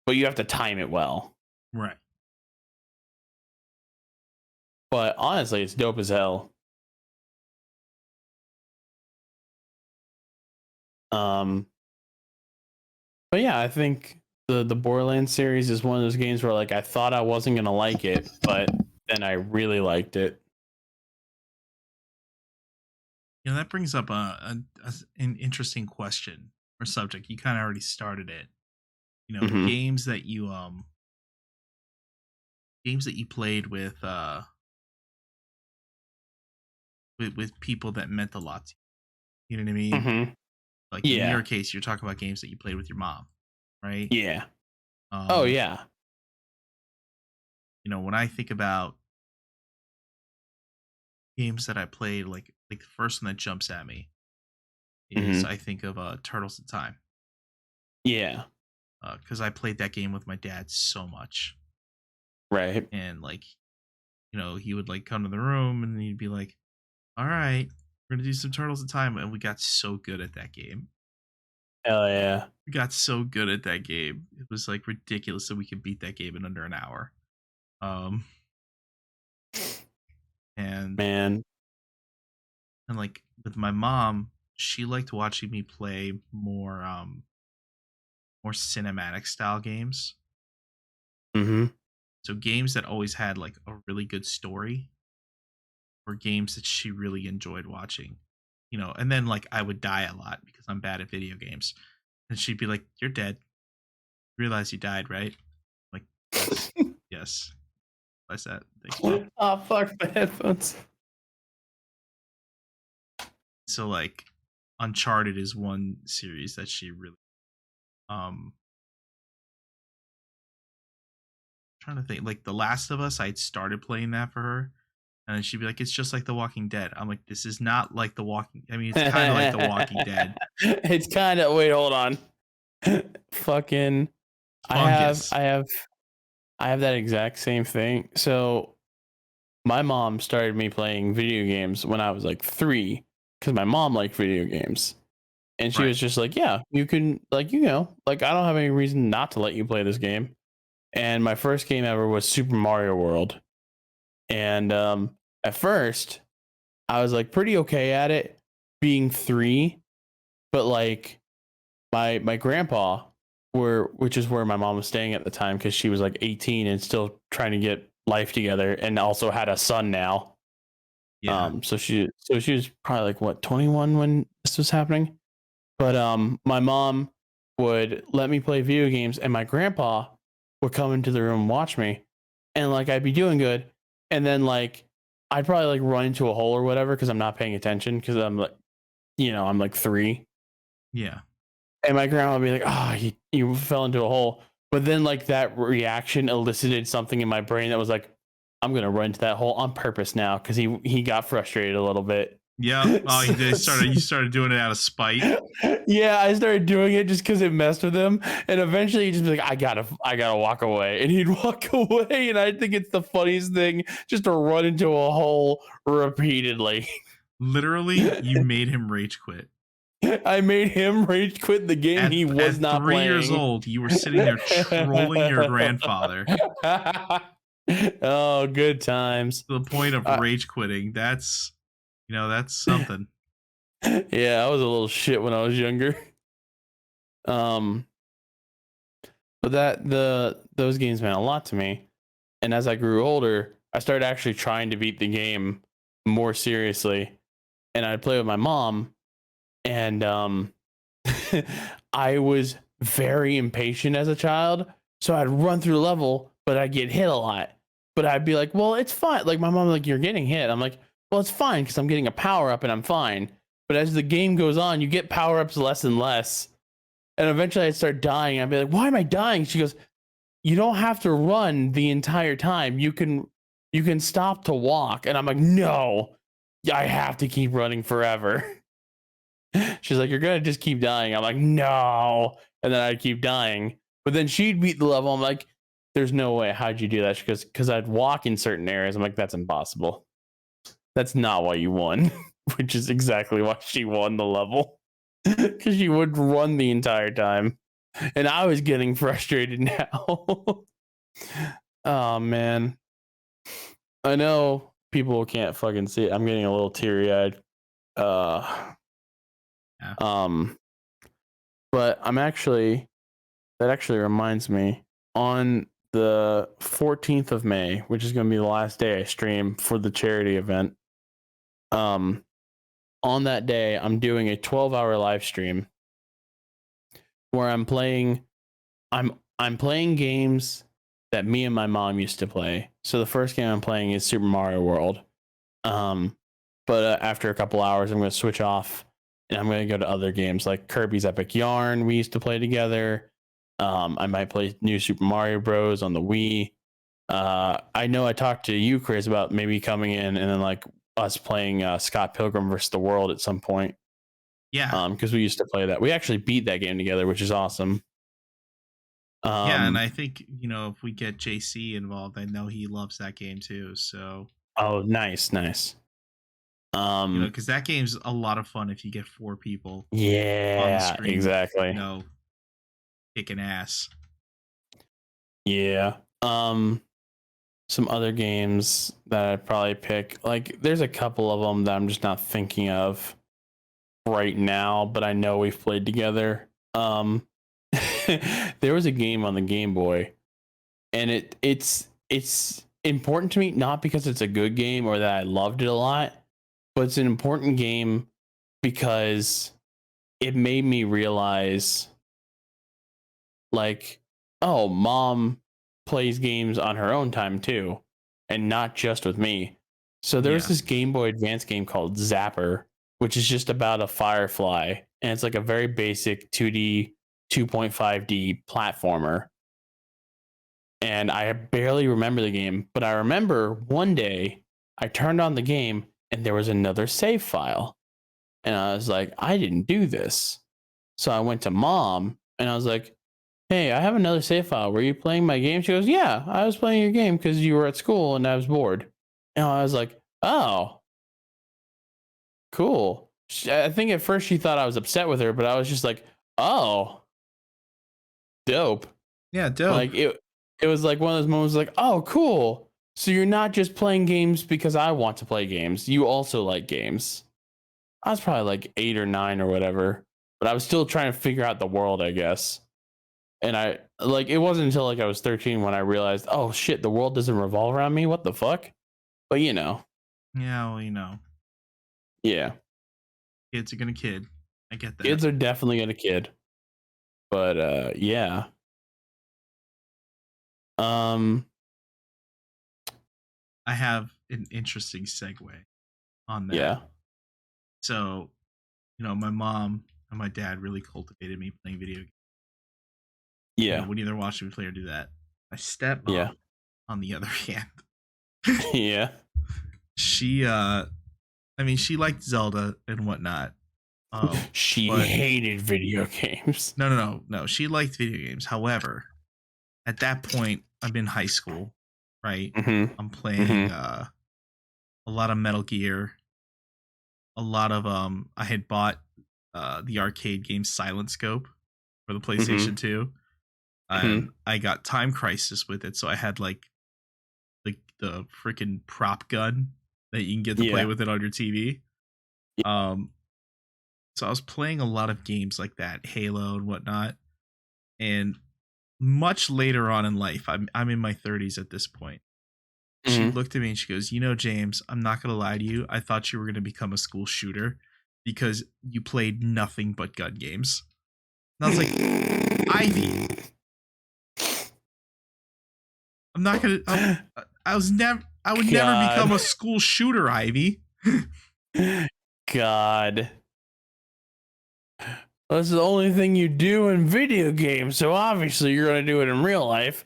But you have to time it well. Right. But honestly, it's dope as hell. But yeah, I think the Borderlands series is one of those games where like I thought I wasn't gonna like it, but then I really liked it. You know, that brings up an interesting question or subject. You kind of already started it. You know, Mhm. games that you played with people that meant a lot to you. You know what I mean? Mm-hmm. Like in your case, you're talking about games that you played with your mom, right? Yeah. Oh yeah. You know, when I think about games that I played, like the first one that jumps at me is I think of Turtles in Time. Yeah. Because I played that game with my dad so much. Right. And like, you know, he would like come to the room and he'd be like, all right, we're gonna do some Turtles in Time. And we got so good at that game. Hell yeah. We got so good at that game. It was like ridiculous that we could beat that game in under an hour. Um, and Man. and like with my mom, she liked watching me play more cinematic style games. Mm-hmm. So games that always had like a really good story, or games that she really enjoyed watching. And then like I would die a lot because I'm bad at video games. And she'd be like, "You're dead. Realize you died, right?" I'm like, yes, yes. Realize that. Thanks, Mom. Oh fuck my headphones. So like Uncharted is one series that she really trying to think. Like The Last of Us, I'd started playing that for her. And then she'd be like, "It's just like The Walking Dead." I'm like, "This is not like The Walking. I mean, it's kind of like The Walking Dead. It's kind of. Wait, hold on. Fucking. Fungus." I have that exact same thing. So my mom started me playing video games when I was like 3, because my mom liked video games, and she Right. was just like, "Yeah, you can, like, like, I don't have any reason not to let you play this game." And my first game ever was Super Mario World, and at first I was like pretty okay at it, being 3, but like my grandpa, which is where my mom was staying at the time, because she was like 18 and still trying to get life together, and also had a son now. Yeah. So she was probably like, what, 21 when this was happening. But my mom would let me play video games, and my grandpa would come into the room and watch me, and like I'd be doing good, and then like I'd probably like run into a hole or whatever because I'm not paying attention, because I'm like, I'm like 3. Yeah. And my grandma would be like, "Oh, you fell into a hole." But then like that reaction elicited something in my brain that was like, "I'm gonna run into that hole on purpose now," because he got frustrated a little bit. Yep. Oh, you started doing it out of spite. Yeah, I started doing it just because it messed with him, and eventually he'd just be like, I gotta walk away," and he'd walk away, and I think it's the funniest thing just to run into a hole repeatedly. Literally, you made him rage quit. I made him rage quit the game he was At not 3 years playing. old, you were sitting there trolling your grandfather Oh, good times. to the point of rage quitting. That's something. Yeah, I was a little shit when I was younger. But those games meant a lot to me. And as I grew older, I started actually trying to beat the game more seriously. And I'd play with my mom, and I was very impatient as a child. So I'd run through the level, but I'd get hit a lot. But I'd be like, "Well, it's fine." Like my mom, like, "You're getting hit." I'm like, "Well, it's fine because I'm getting a power up and I'm fine." But as the game goes on, you get power ups less and less. And eventually I'd start dying. I'd be like, "Why am I dying?" She goes, "You don't have to run the entire time. You can stop to walk." And I'm like, "No, I have to keep running forever." She's like, "You're gonna just keep dying." I'm like, "No," and then I'd keep dying. But then she'd beat the level. I'm like, "There's no way. How'd you do that?" She goes, "Because I'd walk in certain areas." I'm like, "That's impossible. That's not why you won." Which is exactly why she won the level, because she would run the entire time, and I was getting frustrated now. Oh man, I know people can't fucking see it. I'm getting a little teary eyed. Yeah. But that actually reminds me, on the 14th of May, which is going to be the last day I stream for the charity event. On that day, I'm doing a 12-hour live stream where I'm playing games that me and my mom used to play. So the first game I'm playing is Super Mario World. But after a couple hours, I'm going to switch off and I'm going to go to other games like Kirby's Epic Yarn we used to play together. I might play New Super Mario Bros. On the Wii. I know I talked to you, Criz, about maybe coming in and then like us playing Scott Pilgrim versus the World at some point. Yeah. Because we used to play that. We actually beat that game together, which is awesome. Yeah, and I think, if we get JC involved, I know he loves that game too. So, oh, nice. because that game's a lot of fun if you get 4 people. Yeah, on the screen, exactly. kicking ass. Yeah. Some other games that I'd probably pick. Like, there's a couple of them that I'm just not thinking of right now, but I know we've played together. There was a game on the Game Boy, and it's important to me, not because it's a good game or that I loved it a lot, but it's an important game because it made me realize, like, oh, mom plays games on her own time too, and not just with me. So there's this Game Boy Advance game called Zapper, which is just about a firefly, and it's like a very basic 2D 2.5D platformer. And I barely remember the game, but I remember one day I turned on the game and there was another save file. And I was like, I didn't do this. So I went to mom and I was like, hey, I have another save file. Were you playing my game? She goes, yeah, I was playing your game because you were at school and I was bored. And I was like, oh, cool. I think at first she thought I was upset with her, but I was just like, oh, dope. Yeah, dope. Like it was like one of those moments like, oh, cool. So you're not just playing games because I want to play games. You also like games. I was probably like 8 or 9 or whatever, but I was still trying to figure out the world, I guess. And I like, it wasn't until like I was 13 when I realized, oh shit, the world doesn't revolve around me. What the fuck? But you know. Yeah, well, you know. Yeah. Kids are gonna kid. I get that. Kids are definitely gonna kid. But yeah. I have an interesting segue on that. Yeah. So, you know, my mom and my dad really cultivated me playing video games. Yeah. You know, would either watch me play or do that. My stepmom, on the other hand, yeah, she she liked Zelda and whatnot. She hated video games. No. She liked video games. However, at that point, I'm in high school, right? Mm-hmm. I'm playing a lot of Metal Gear. A lot of I had bought the arcade game Silent Scope for the PlayStation 2. And I got Time Crisis with it, so I had like the freaking prop gun that you can get to play with it on your TV. So I was playing a lot of games like that, Halo and whatnot. And much later on in life, I'm in my 30s at this point. She looked at me and she goes, you know, James, I'm not going to lie to you. I thought you were going to become a school shooter because you played nothing but gun games. And I was like, Ivy, I'm not going to, I would never become a school shooter, Ivy. God. That's the only thing you do in video games, so obviously you're going to do it in real life.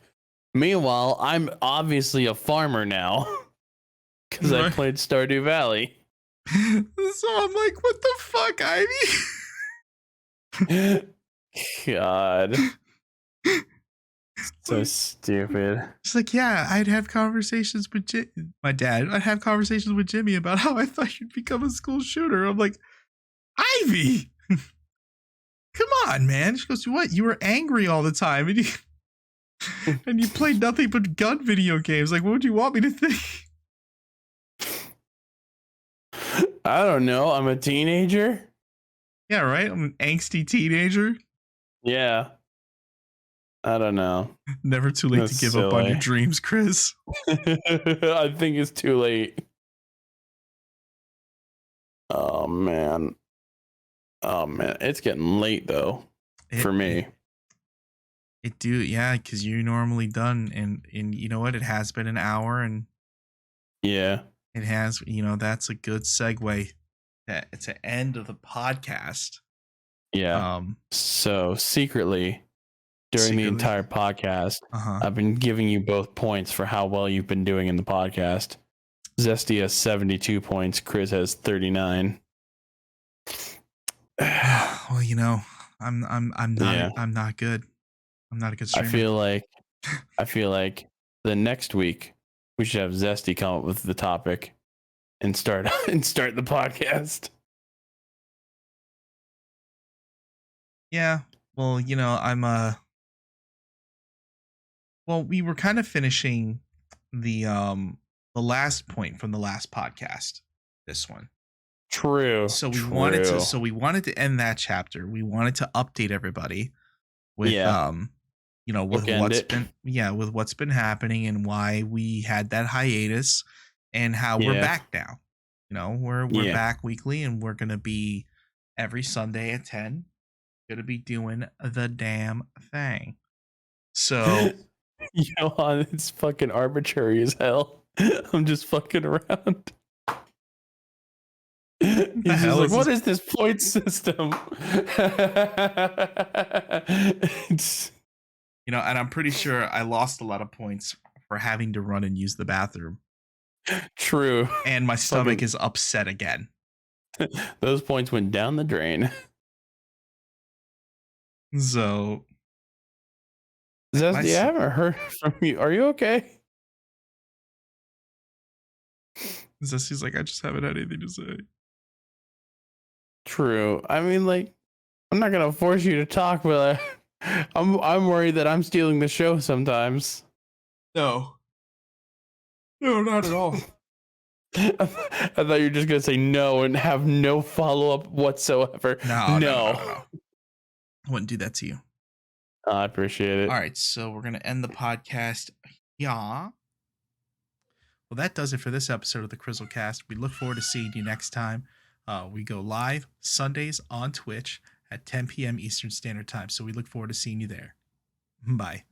Meanwhile, I'm obviously a farmer now because I played Stardew Valley. So I'm like, what the fuck, Ivy? God. So stupid. It's like, yeah, I'd have conversations with my dad. I'd have conversations with Jimmy about how I thought you'd become a school shooter. I'm like, Ivy, come on, man. She goes, what? You were angry all the time. And you played nothing but gun video games. Like, what would you want me to think? I don't know. I'm a teenager. Yeah, right? I'm an angsty teenager. Yeah. I don't know. Never too late to give up on your dreams, Criz. I think it's too late. Oh, man. It's getting late, though, for me. Yeah, because you're normally done, and you know what? It has been an hour, and yeah, it has. You know, that's a good segue to end of the podcast. Yeah. So secretly, during the entire podcast, I've been giving you both points for how well you've been doing in the podcast. Zesty has 72 points. Criz has 39. Well, you know, I'm not good. I'm not a good streamer. I feel like the next week we should have Zesty come up with the topic and start the podcast. Yeah. Well, you know, I'm Well, we were kind of finishing the last point from the last podcast. This one. True. So we wanted to end that chapter. We wanted to update everybody with with what's been happening and why we had that hiatus and how we're back now. We're back weekly, and we're gonna be every Sunday at 10. Gonna be doing the damn thing. So it's fucking arbitrary as hell. I'm just fucking around. He's just like, what is this point system? And I'm pretty sure I lost a lot of points for having to run and use the bathroom. True. And my stomach is upset again. Those points went down the drain. So, Zesty, I haven't heard from you. Are you okay? Zesty's like, I just haven't had anything to say. True. I mean, like, I'm not gonna force you to talk, but I'm worried that I'm stealing the show sometimes. No, not at all. I thought you were just gonna say no and have no follow up whatsoever. No. I wouldn't do that to you. I appreciate it. All right, so we're gonna end the podcast. Yeah. Well, that does it for this episode of the CrizzleCast. We look forward to seeing you next time. We go live Sundays on Twitch at 10 p.m. Eastern Standard Time. So we look forward to seeing you there. Bye.